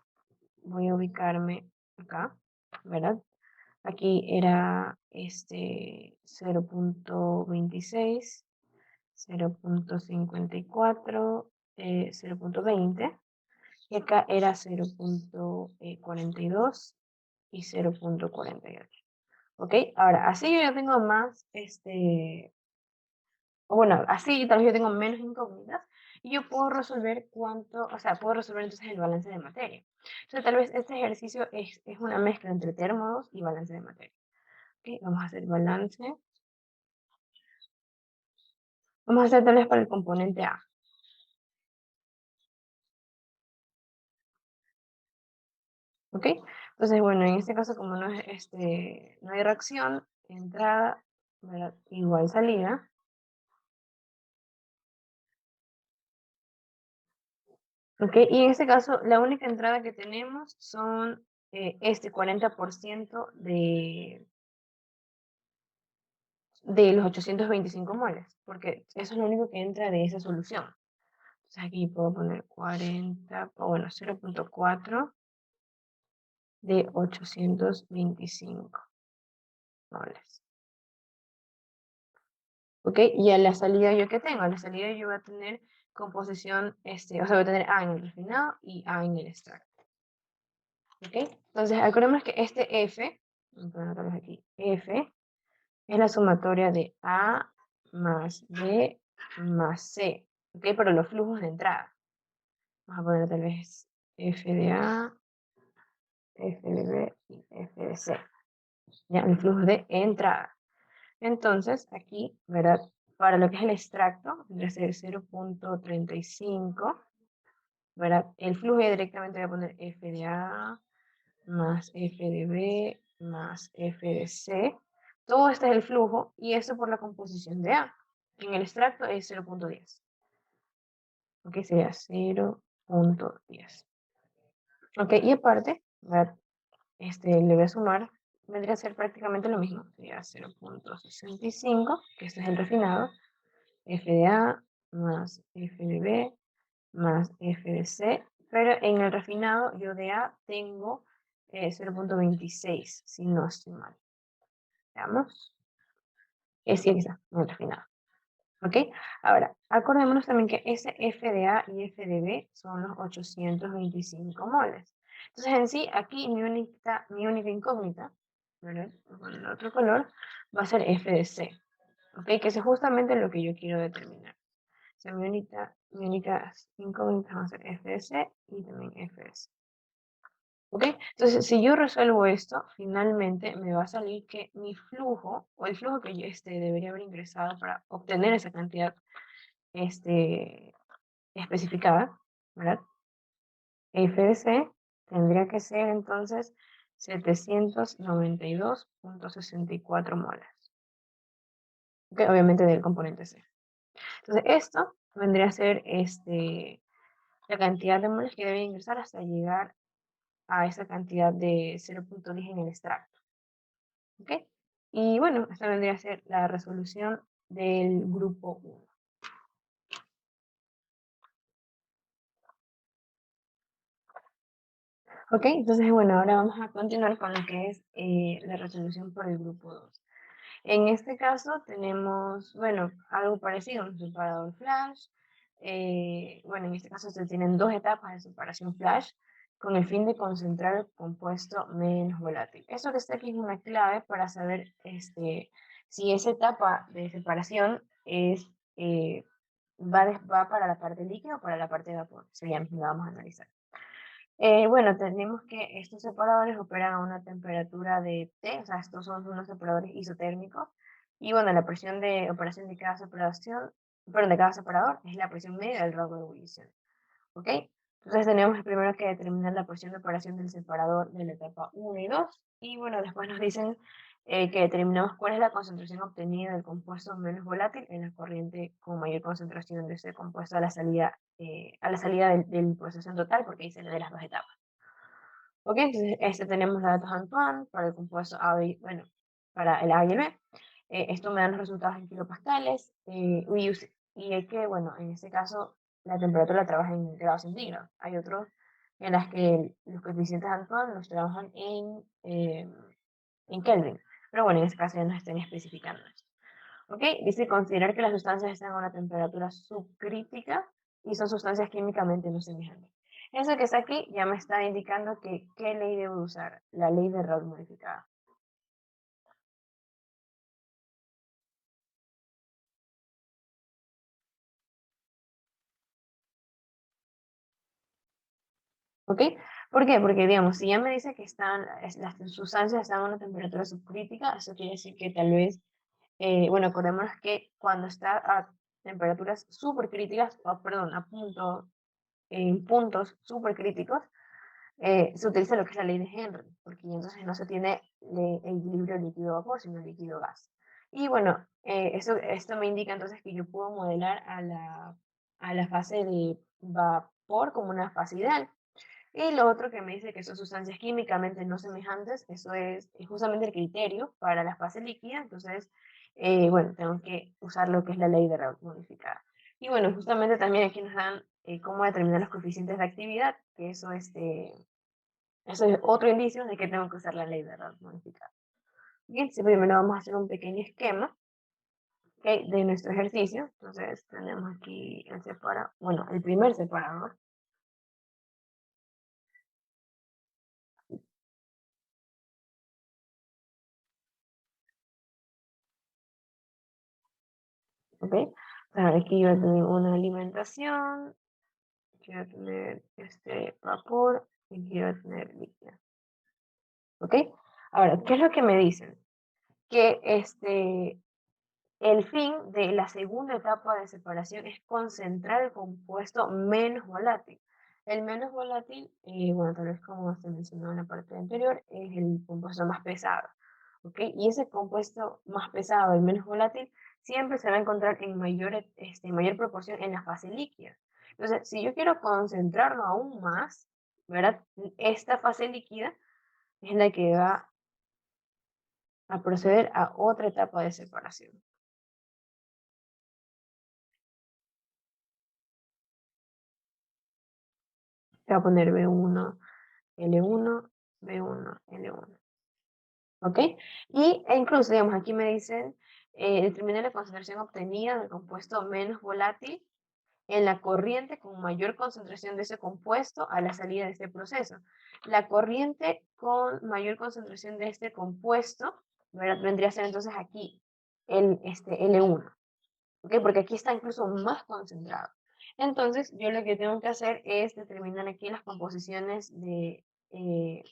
voy a ubicarme acá, ¿verdad? Aquí era 0.26, 0.54, 0.20, y acá era 0.42 y 0.48. ¿Ok? Ahora, así yo ya tengo más, o bueno, así tal vez yo tengo menos incógnitas y yo puedo resolver cuánto, o sea, puedo resolver entonces el balance de materia. Entonces, tal vez este ejercicio es una mezcla entre termo y balance de materia. ¿Ok? Vamos a hacer balance. Vamos a hacer tal vez para el componente A. ¿Ok? Entonces, bueno, en este caso, como no, no hay reacción, entrada, ¿verdad? Igual salida. ¿Ok? Y en este caso, la única entrada que tenemos son este 40% de los 825 moles, porque eso es lo único que entra de esa solución. Entonces aquí puedo poner 40, o bueno, 0.4 de 825 moles. ¿Ok? Y a la salida yo qué tengo, a la salida yo voy a tener composición, o sea, voy a tener A en el refinado y A en el extracto. ¿Ok? Entonces, acordemos que este F, vamos a ponerlo aquí, F es la sumatoria de A más B más C, ¿ok? Pero los flujos de entrada. Vamos a poner tal vez F de A, F de B y F de C. Ya, el flujo de entrada. Entonces, aquí, ¿verdad? Para lo que es el extracto, tendría que ser 0.35, ¿verdad? El flujo ya directamente voy a poner F de A más F de B más F de C. Todo este es el flujo y eso por la composición de A. En el extracto es 0.10. Ok, sería 0.10. Ok, y aparte, ¿verdad? Le voy a sumar, vendría a ser prácticamente lo mismo. Sería 0.65, que este es el refinado, F de A más F de B más F de C, pero en el refinado yo de A tengo 0.26, si no estoy mal. Veamos. Sí, aquí está, en el refinado. ¿Ok? Ahora, acordémonos también que ese F de A y F de B son los 825 moles. Entonces, en sí, aquí mi única incógnita, ¿verdad? Con el otro color, va a ser F de C. ¿Ok? Que eso es justamente lo que yo quiero determinar. O sea, mi única incógnita va a ser F de C y también F de C. ¿Ok? Entonces, si yo resuelvo esto, finalmente me va a salir que mi flujo, o el flujo que yo debería haber ingresado para obtener esa cantidad este, especificada, ¿verdad? F de C tendría que ser entonces 792,64 molas, ¿ok? Obviamente del componente C. Entonces, esto vendría a ser la cantidad de moles que debe ingresar hasta llegar a esa cantidad de 0,10 en el extracto. ¿Ok? Y bueno, esta vendría a ser la resolución del grupo 1. ¿Ok? Entonces, bueno, ahora vamos a continuar con lo que es la resolución por el grupo 2. En este caso tenemos, bueno, algo parecido, un separador flash. Bueno, en este caso se tienen dos etapas de separación flash con el fin de concentrar el compuesto menos volátil. Eso que está aquí es una clave para saber si esa etapa de separación va para la parte líquida o para la parte de vapor. Eso ya mismo lo vamos a analizar. Bueno, tenemos que estos separadores operan a una temperatura de T, o sea, estos son unos separadores isotérmicos. Y bueno, la presión de operación de cada separación, perdón, de cada separador es la presión media del rango de ebullición. ¿Ok? Entonces tenemos primero que determinar la presión de operación del separador de la etapa 1 y 2. Y bueno, después nos dicen que determinamos cuál es la concentración obtenida del compuesto menos volátil en la corriente con mayor concentración de ese compuesto a la salida del proceso en total, porque dice de las dos etapas. ¿Ok? Entonces, tenemos la datos Antoine para el compuesto A y, bueno, para el A y el B. Esto me da los resultados en kilopascales. Y es que, bueno, en este caso, la temperatura la trabaja en grados centígrados. Hay otros en las que los coeficientes Antoine los trabajan en Kelvin. Pero bueno, en este caso ya nos están especificando esto. ¿Ok? Dice considerar que las sustancias están a una temperatura subcrítica y son sustancias químicamente no semejantes. Eso que está aquí ya me está indicando que qué ley debo usar, la ley de Raoult modificada. ¿Ok? ¿Por qué? Porque, digamos, si ya me dice que las sustancias están a una temperatura subcrítica, eso quiere decir que tal vez, bueno, acordémonos que cuando está a temperaturas supercríticas, perdón, en puntos supercríticos, se utiliza lo que es la ley de Henry, porque entonces no se tiene el equilibrio líquido-vapor, sino líquido-gas. Y bueno, esto me indica entonces que yo puedo modelar a la fase de vapor como una fase ideal. Y lo otro que me dice que son sustancias químicamente no semejantes, eso es justamente el criterio para la fase líquida, entonces, bueno, tengo que usar lo que es la ley de Raoult modificada. Y bueno, justamente también aquí nos dan cómo determinar los coeficientes de actividad, que eso es otro indicio de que tengo que usar la ley de Raoult modificada. Bien, si primero vamos a hacer un pequeño esquema, ¿ok? De nuestro ejercicio. Entonces tenemos aquí el primer separador. ¿Ok? Aquí va a tener una alimentación, aquí va a tener este vapor y aquí va a tener líquido. ¿Ok? Ahora, ¿qué es lo que me dicen? Que el fin de la segunda etapa de separación es concentrar el compuesto menos volátil. El menos volátil, bueno, tal vez como se mencionó en la parte anterior, es el compuesto más pesado. ¿Ok? Y ese compuesto más pesado, el menos volátil, siempre se va a encontrar en mayor proporción en la fase líquida. Entonces, si yo quiero concentrarlo aún más, ¿verdad? Esta fase líquida es la que va a proceder a otra etapa de separación. Se va a poner B1, L1, B1, L1. ¿Ok? E incluso, digamos, aquí me dicen determina la concentración obtenida del compuesto menos volátil en la corriente con mayor concentración de ese compuesto a la salida de este proceso. La corriente con mayor concentración de este compuesto, ¿verdad? Vendría a ser entonces aquí el L1, ¿ok? Porque aquí está incluso más concentrado. Entonces, yo lo que tengo que hacer es determinar aquí las composiciones eh, de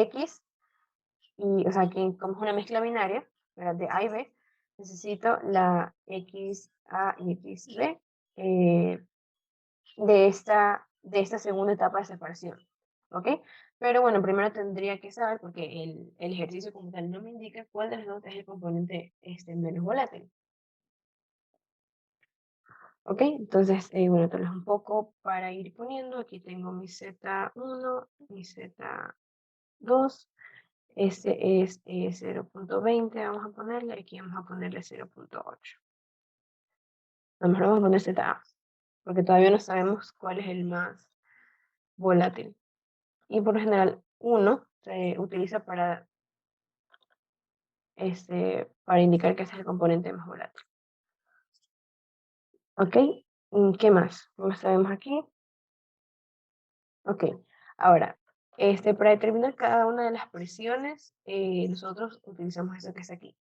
X, y, o sea, que como es una mezcla binaria, ¿verdad? De A y B, necesito la XA y XB de esta segunda etapa de separación, ¿ok? Pero bueno, primero tendría que saber, porque el ejercicio como tal no me indica cuál de los dos es el componente menos volátil, ¿ok? Entonces, bueno, tal vez un poco para ir poniendo, aquí tengo mi Z1, mi Z2, este es 0.20, vamos a ponerle, aquí vamos a ponerle 0.8. A lo mejor vamos a poner ZA, porque todavía no sabemos cuál es el más volátil. Y por lo general, uno se utiliza para indicar que ese es el componente más volátil. ¿Ok? ¿Qué más? ¿Qué más sabemos aquí? Ok. Ahora, para determinar cada una de las presiones, nosotros utilizamos eso que está aquí.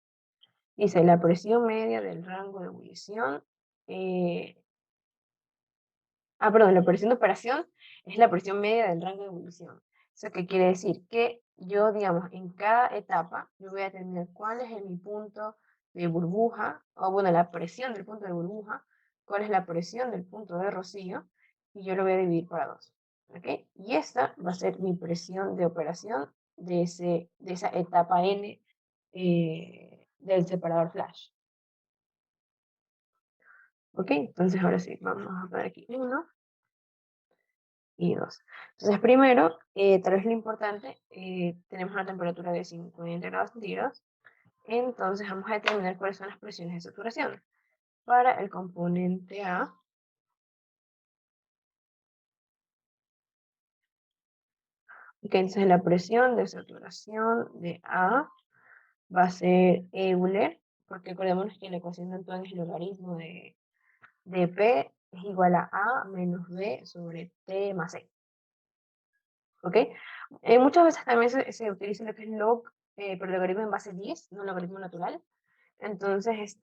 Dice la presión media del rango de ebullición. Perdón, la presión de operación es la presión media del rango de ebullición. ¿Eso qué quiere decir? Que yo, digamos, en cada etapa, yo voy a determinar cuál es mi punto de burbuja, o bueno, la presión del punto de burbuja, cuál es la presión del punto de rocío, y yo lo voy a dividir para 2. ¿Ok? Y esta va a ser mi presión de operación de esa etapa N del separador flash. ¿Ok? Entonces ahora sí, vamos a poner aquí 1 y 2. Entonces, primero, tal vez lo importante, tenemos una temperatura de 50 grados centígrados, entonces vamos a determinar cuáles son las presiones de saturación. Para el componente A, entonces la presión de saturación de A va a ser Euler, porque acordémonos que la ecuación de Antoine es el logaritmo de P es igual a A menos B sobre T más E. ¿Ok? Muchas veces también se utiliza lo que es log, pero logaritmo en base 10, no logaritmo natural. Entonces,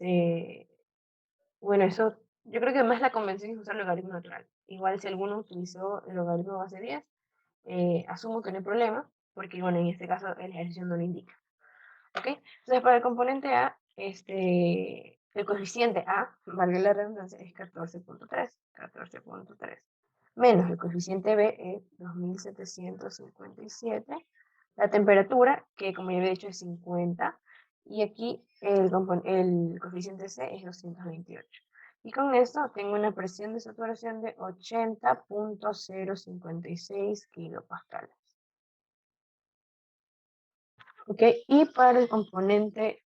bueno, eso, yo creo que más la convención es usar el logaritmo natural. Igual si alguno utilizó el logaritmo base 10, asumo que no hay problema, porque bueno, en este caso el ejercicio no lo indica. ¿Ok? Entonces, para el componente A, el coeficiente A, valga la redundancia, es 14.3, menos el coeficiente B es 2757, la temperatura, que como ya había dicho es 50, y aquí el coeficiente C es 228. Y con esto tengo una presión de saturación de 80.056 kilopascales. ¿Ok? Y para el componente,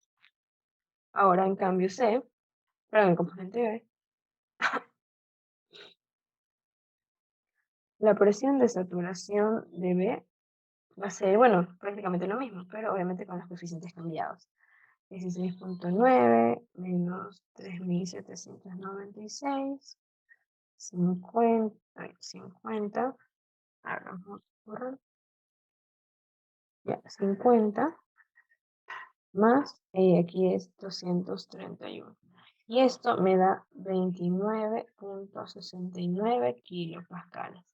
ahora en cambio C, perdón, el componente B, la presión de saturación de B va a ser, bueno, prácticamente lo mismo, pero obviamente con los coeficientes cambiados. 16.9 menos 3796, 50, ahora vamos a borrar, ya, 50 más, aquí es 231. Y esto me da 29.69 kilopascales.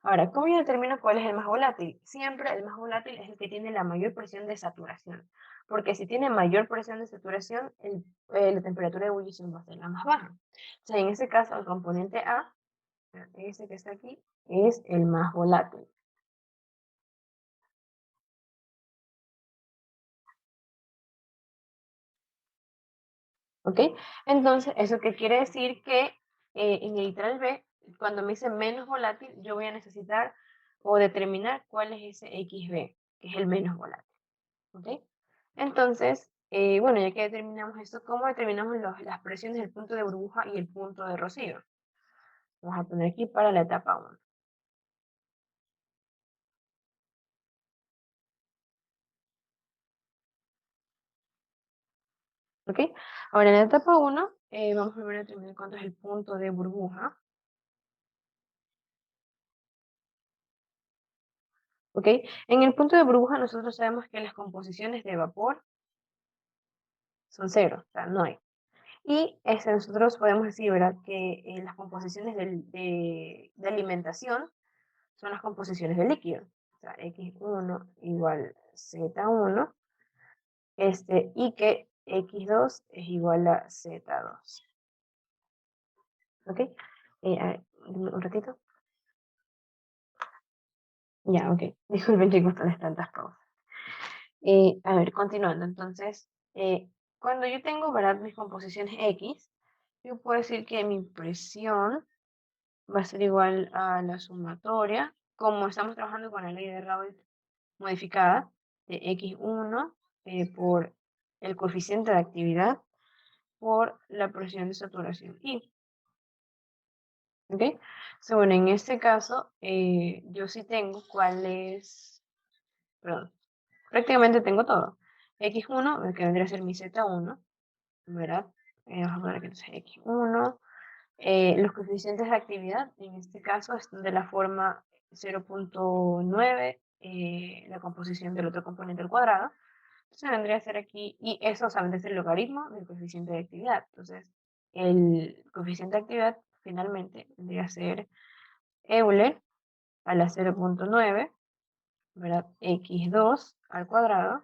Ahora, ¿cómo yo determino cuál es el más volátil? Siempre el más volátil es el que tiene la mayor presión de saturación. Porque si tiene mayor presión de saturación, la temperatura de ebullición va a ser la más baja. O sea, en este caso, el componente A, ese que está aquí, es el más volátil. ¿Ok? Entonces, ¿eso qué quiere decir? Que en el literal B, cuando me dice menos volátil, yo voy a necesitar o determinar cuál es ese XB, que es el menos volátil. ¿Ok? Entonces, bueno, ya que determinamos esto, ¿cómo determinamos las presiones del punto de burbuja y el punto de rocío? Vamos a poner aquí para la etapa 1. ¿Ok? Ahora en la etapa 1, vamos primero a determinar cuánto es el punto de burbuja. ¿Ok? En el punto de burbuja nosotros sabemos que las composiciones de vapor son cero, o sea, no hay. Y nosotros podemos decir, ¿verdad? Que las composiciones de alimentación son las composiciones de líquido. O sea, X1 igual Z1, y que X2 es igual a Z2. ¿Ok? A ver, un ratito. Ya, ok. Disculpen chicos, todas tantas pausas. A ver, continuando. Entonces, cuando yo tengo, ¿verdad? Mis composiciones X, yo puedo decir que mi presión va a ser igual a la sumatoria, como estamos trabajando con la ley de Raoult modificada, de X1 por el coeficiente de actividad por la presión de saturación I. ¿Ok? So, bueno, en este caso, yo sí tengo cuál es, perdón, prácticamente tengo todo. X1, que vendría a ser mi Z1, ¿verdad? Vamos a poner que entonces X1. Los coeficientes de actividad, en este caso, están de la forma 0.9, la composición del otro componente al cuadrado. Entonces vendría a ser aquí, y eso, o sea, vendría a ser el logaritmo del coeficiente de actividad. Entonces, el coeficiente de actividad finalmente vendría a ser Euler a la 0.9, ¿verdad? X2 al cuadrado,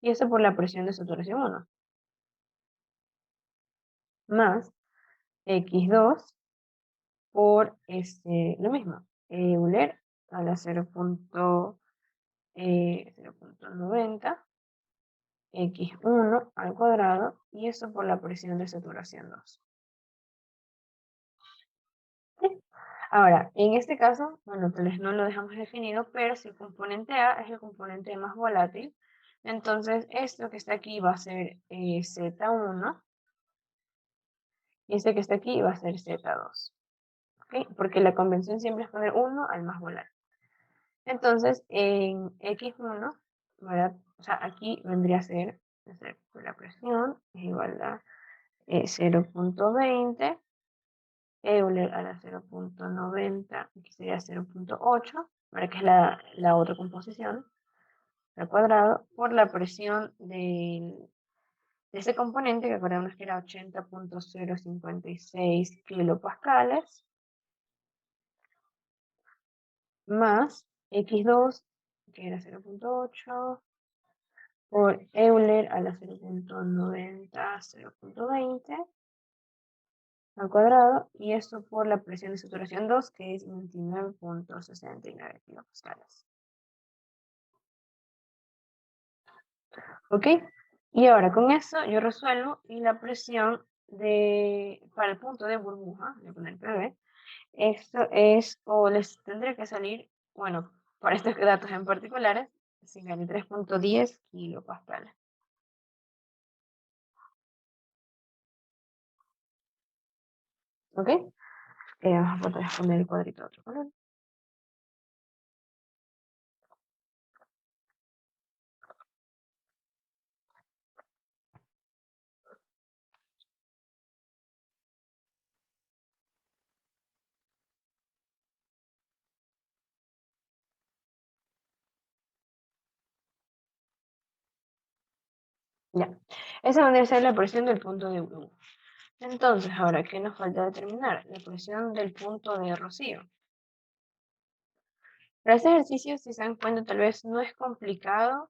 y eso por la presión de saturación 1, más X2 por lo mismo, Euler a la 0.90, X1 al cuadrado, y eso por la presión de saturación 2. ¿Sí? Ahora, en este caso, bueno, tal vez no lo dejamos definido, pero si el componente A es el componente más volátil, entonces esto que está aquí va a ser Z1, y este que está aquí va a ser Z2. ¿Ok? Porque la convención siempre es poner 1 al más volátil. Entonces, en X1, ¿verdad? O sea, aquí vendría a ser, la presión es igual a 0.20, Euler a la 0.90, aquí sería 0.8, ¿verdad? Que es la otra composición, al cuadrado, por la presión de ese componente, que acordamos que era 80.056 kilopascales, más X2, que era 0.8, por Euler a la 0.90, 0.20 al cuadrado, y esto por la presión de saturación 2, que es 29.69 kilopascales. ¿Ok? Y ahora con eso yo resuelvo, y la presión para el punto de burbuja, voy a poner PB, esto es, o les tendría que salir, bueno, para estos datos en particulares, 53.10 kilopascales. ¿Ok? Vamos a poner el cuadrito de otro color. Ya, esa vendría a ser la presión del punto de burbuja. Entonces, ahora, ¿qué nos falta determinar? La presión del punto de rocío. Para este ejercicio, si se dan cuenta, tal vez no es complicado.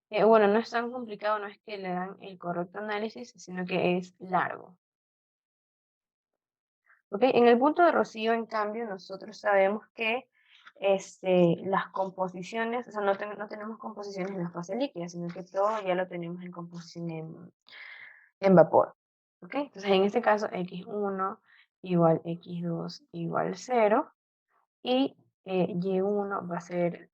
Bueno, no es tan complicado, no es que le dan el correcto análisis, sino que es largo. ¿Ok? En el punto de rocío, en cambio, nosotros sabemos que las composiciones, o sea, no tenemos composiciones en la fase líquida, sino que todo ya lo tenemos en composición en vapor. ¿Ok? Entonces, en este caso, X1 igual X2 igual 0, y Y1 va a ser,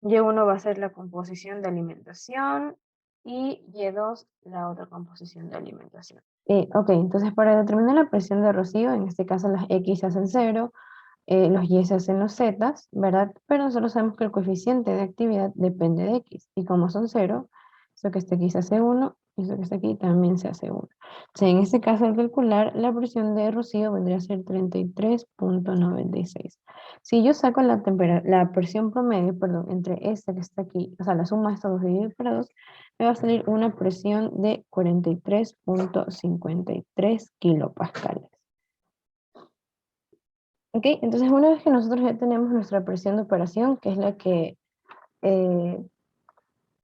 Y1 va a ser la composición de alimentación, y Y2 la otra composición de alimentación. Ok, entonces para determinar la presión de rocío, en este caso las X hacen 0, los y se hacen los z, ¿verdad? Pero nosotros sabemos que el coeficiente de actividad depende de x, y como son cero, eso que está aquí se hace uno, y eso que está aquí también se hace uno. Entonces, en este caso, al calcular, la presión de Rocío vendría a ser 33,96. Si yo saco la presión promedio, perdón, entre esta que está aquí, o sea, la suma de estos dos dividido por dos, me va a salir una presión de 43,53 kilopascales. Ok, entonces una vez que nosotros ya tenemos nuestra presión de operación, que es la que eh,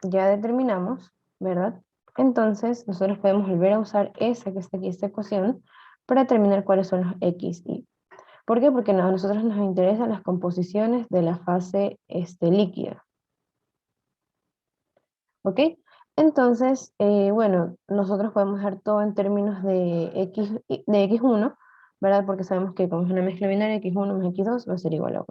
ya determinamos, ¿verdad? Entonces nosotros podemos volver a usar esa que está aquí, esta ecuación, para determinar cuáles son los X, Y. ¿Por qué? Porque a nosotros nos interesan las composiciones de la fase líquida. ¿Ok? Entonces, bueno, nosotros podemos dejar todo en términos de X1, ¿verdad? Porque sabemos que como es una mezcla binaria, X1 más X2 va a ser igual a 1.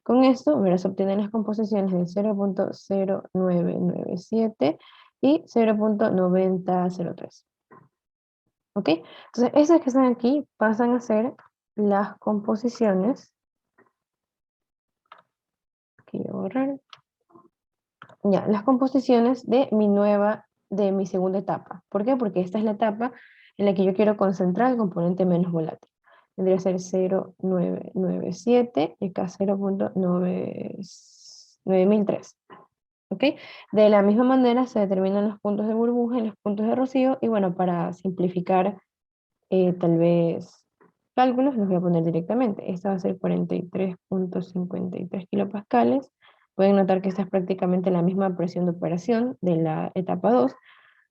Con esto, mira, se obtienen las composiciones de 0,0997 y 0,9003. ¿Ok? Entonces, esas que están aquí pasan a ser las composiciones. Aquí voy a borrar. Ya, las composiciones de mi segunda etapa. ¿Por qué? Porque esta es la etapa en la que yo quiero concentrar el componente menos volátil. Tendría que ser 0,997 y acá 0,9003. ¿Ok? De la misma manera se determinan los puntos de burbuja y los puntos de rocío. Y bueno, para simplificar tal vez cálculos, los voy a poner directamente. Esta va a ser 43,53 kilopascales. Pueden notar que esta es prácticamente la misma presión de operación de la etapa 2,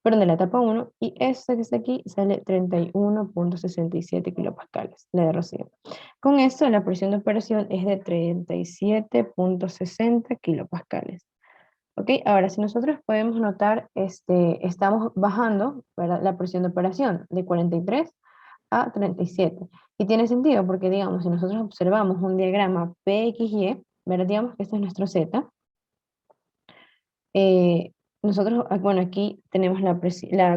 perdón, de la etapa 1, y esta que está aquí sale 31,67 kilopascales, la de Rocío. Con esto, la presión de operación es de 37,60 kilopascales. ¿Ok? Ahora, si nosotros podemos notar, estamos bajando, ¿verdad?, la presión de operación de 43 a 37. Y tiene sentido porque, digamos, si nosotros observamos un diagrama PXY, ¿verdad? Digamos que este es nuestro Z. Nosotros, bueno, aquí tenemos la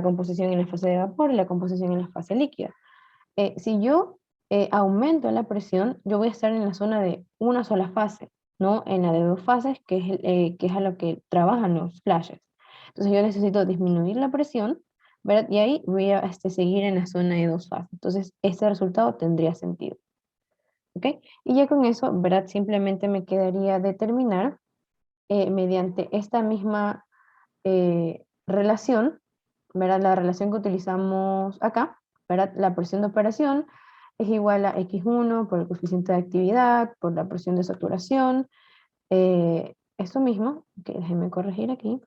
composición en la fase de vapor y la composición en la fase líquida. Si yo aumento la presión, yo voy a estar en la zona de una sola fase, no en la de dos fases, que es a lo que trabajan los flashes. Entonces yo necesito disminuir la presión, ¿verdad? Y ahí voy a seguir en la zona de dos fases. Entonces este resultado tendría sentido. ¿Ok? Y ya con eso, ¿verdad? Simplemente me quedaría determinar mediante esta misma relación, ¿verdad? La relación que utilizamos acá, ¿verdad? La presión de operación es igual a X1 por el coeficiente de actividad, por la presión de saturación. Esto mismo, que déjenme corregir aquí,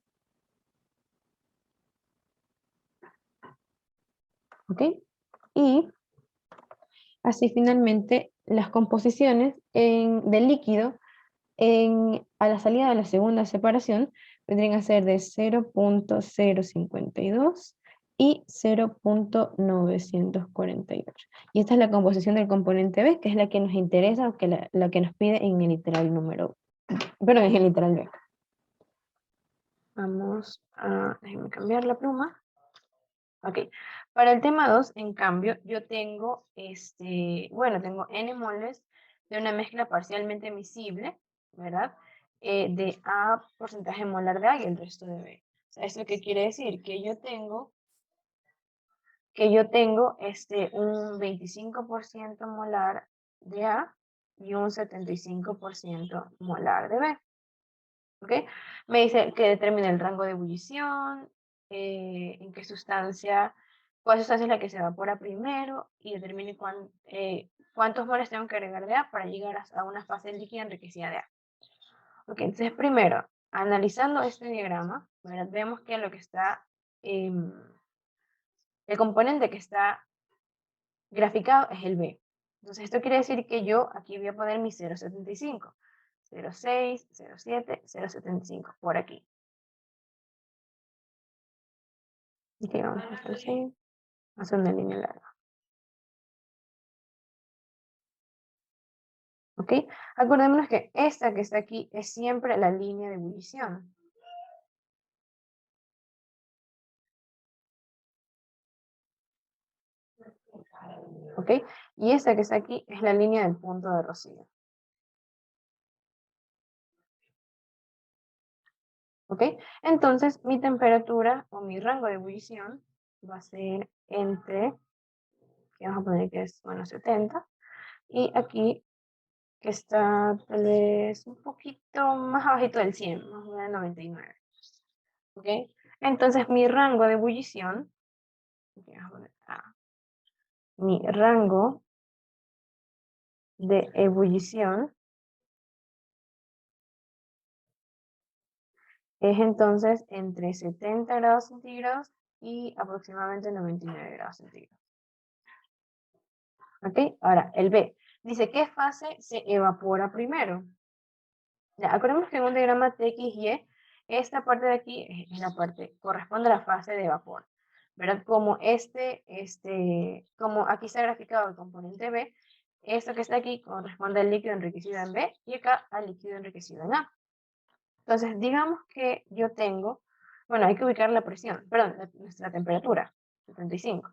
¿ok? Y así finalmente las composiciones del líquido a la salida de la segunda separación vendrían a ser de 0,052 y 0,948. Y esta es la composición del componente B, que es la que nos interesa o que la que nos pide en el literal número, perdón, en el literal B. Vamos a, déjenme cambiar la pluma. Ok, para el tema 2 en cambio, yo tengo, bueno, tengo N moles de una mezcla parcialmente miscible, ¿verdad? De A porcentaje molar de A y el resto de B. O sea, ¿esto qué quiere decir? Que yo tengo un 25% molar de A y un 75% molar de B. ¿Ok? Me dice que determine el rango de ebullición, en qué sustancia, cuál sustancia es la que se evapora primero y determine cuántos moles tengo que agregar de A para llegar a una fase líquida enriquecida de A. Ok, entonces primero, analizando este diagrama, ¿verdad? Vemos que lo que está, el componente que está graficado es el B. Entonces esto quiere decir que yo aquí voy a poner mi 0,75, 0,6, 0,7, 0,75 por aquí. Y que vamos a hacer así, hacer una línea larga. ¿Ok? Acordémonos que esta que está aquí es siempre la línea de ebullición. ¿Ok? Y esta que está aquí es la línea del punto de rocío. ¿Ok? Entonces, mi temperatura o mi rango de ebullición va a ser entre, que vamos a poner que es, bueno, 70, y aquí que está tal vez un poquito más abajito del 100, más o menos 99. ¿Ok? Entonces, mi rango de ebullición, ok, vamos a poner mi rango de ebullición es entonces entre 70 grados centígrados y aproximadamente 99 grados centígrados. ¿Ok? Ahora, el B. Dice, ¿qué fase se evapora primero? Ya, acordemos que en un diagrama TXY, esta parte de aquí es la parte, corresponde a la fase de vapor. ¿Verdad? Como como aquí está graficado el componente B, esto que está aquí corresponde al líquido enriquecido en B y acá al líquido enriquecido en A. Entonces, digamos que yo tengo, bueno, hay que ubicar la presión, perdón, nuestra temperatura, 75,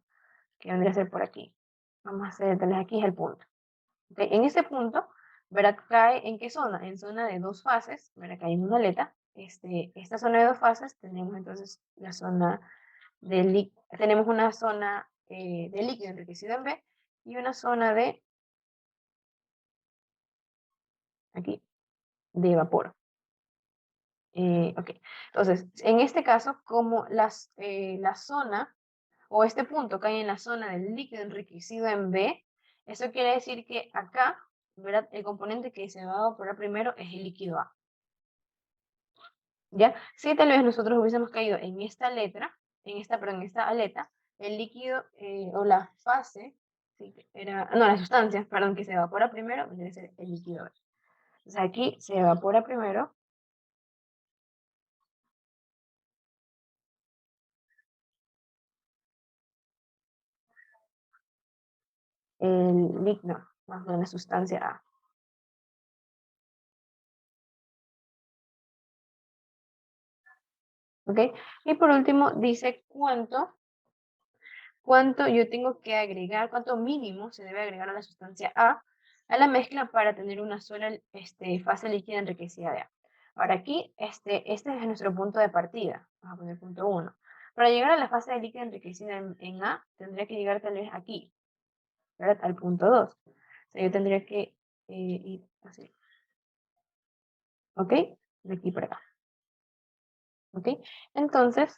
que vendría a ser por aquí. Vamos a hacer, tal vez aquí es el punto. ¿Okay? En ese punto, ¿verdad? Cae en qué zona? En zona de dos fases, ¿verdad? Cae en una aleta. Esta zona de dos fases tenemos entonces la zona tenemos una zona de líquido enriquecido en B y una zona de, aquí, de vapor. Ok, entonces, en este caso, como la zona o este punto cae en la zona del líquido enriquecido en B, eso quiere decir que acá, ¿verdad? El componente que se va a evaporar primero es el líquido A. ¿Ya? Si tal vez nosotros hubiésemos caído en esta letra, perdón, en esta aleta, el líquido o la fase, sí, no, la sustancia, perdón, que se evapora primero, debe ser el líquido B. Entonces aquí se evapora primero el líquido, más bien la sustancia A. ¿Ok? Y por último dice cuánto yo tengo que agregar, cuánto mínimo se debe agregar a la sustancia a la mezcla para tener una sola fase líquida enriquecida de A. Ahora aquí, este es nuestro punto de partida. Vamos a poner punto 1. Para llegar a la fase de líquida enriquecida en A, tendría que llegar tal vez aquí, ¿verdad? Al punto 2. O sea, yo tendría que ir así. ¿Ok? De aquí para acá. ¿Ok? Entonces,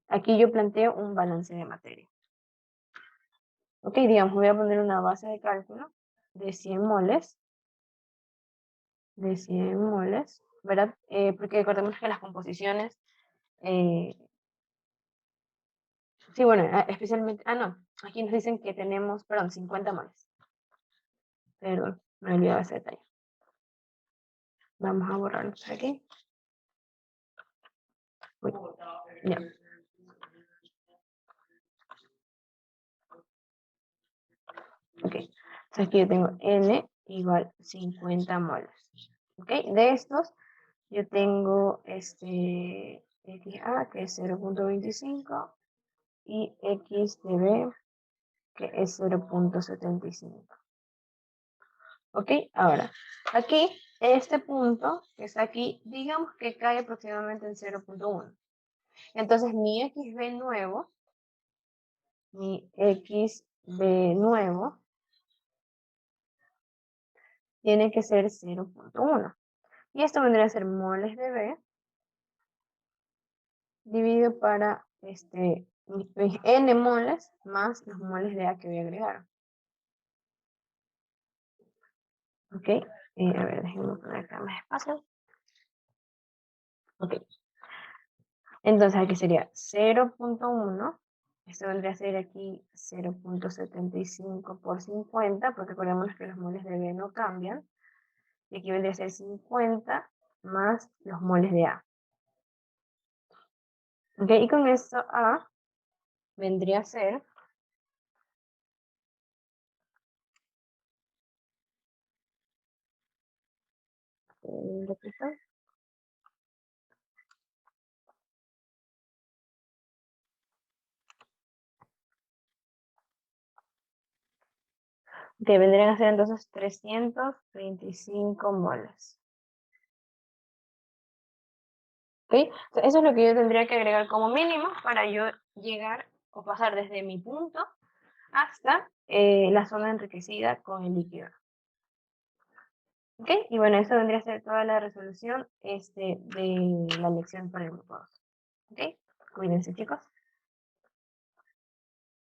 aquí yo planteo un balance de materia. Ok, digamos, voy a poner una base de cálculo de 100 moles, ¿verdad? Porque recordemos que las composiciones, eh, sí, bueno, especialmente, no, aquí nos dicen que tenemos, perdón, 50 moles. Perdón, me olvidaba ese detalle. Vamos a borrarlo por aquí. Uy, ya. Ok, entonces aquí yo tengo N igual 50 moles. Ok, de estos yo tengo XA que es 0.25 y X de B que es 0.75. ¿Ok? Ahora, aquí, este punto que está aquí, digamos que cae aproximadamente en 0.1. Entonces, mi XB nuevo, tiene que ser 0.1. Y esto vendría a ser moles de B dividido para mis N moles más los moles de A que voy a agregar. ¿Ok? A ver, déjenme poner acá más espacio. Ok. Entonces aquí sería 0.1. Esto vendría a ser aquí 0.75 por 50, porque recordemos que los moles de B no cambian. Y aquí vendría a ser 50 más los moles de A. ¿Ok? Y con esto A vendría a ser, repito, que vendrían a ser entonces 325 moles. ¿Ok? Eso es lo que yo tendría que agregar como mínimo para yo llegar o pasar desde mi punto hasta la zona enriquecida con el líquido. ¿Ok? Y bueno, eso vendría a ser toda la resolución de la lección para el grupo 2. ¿Ok? Cuídense, chicos.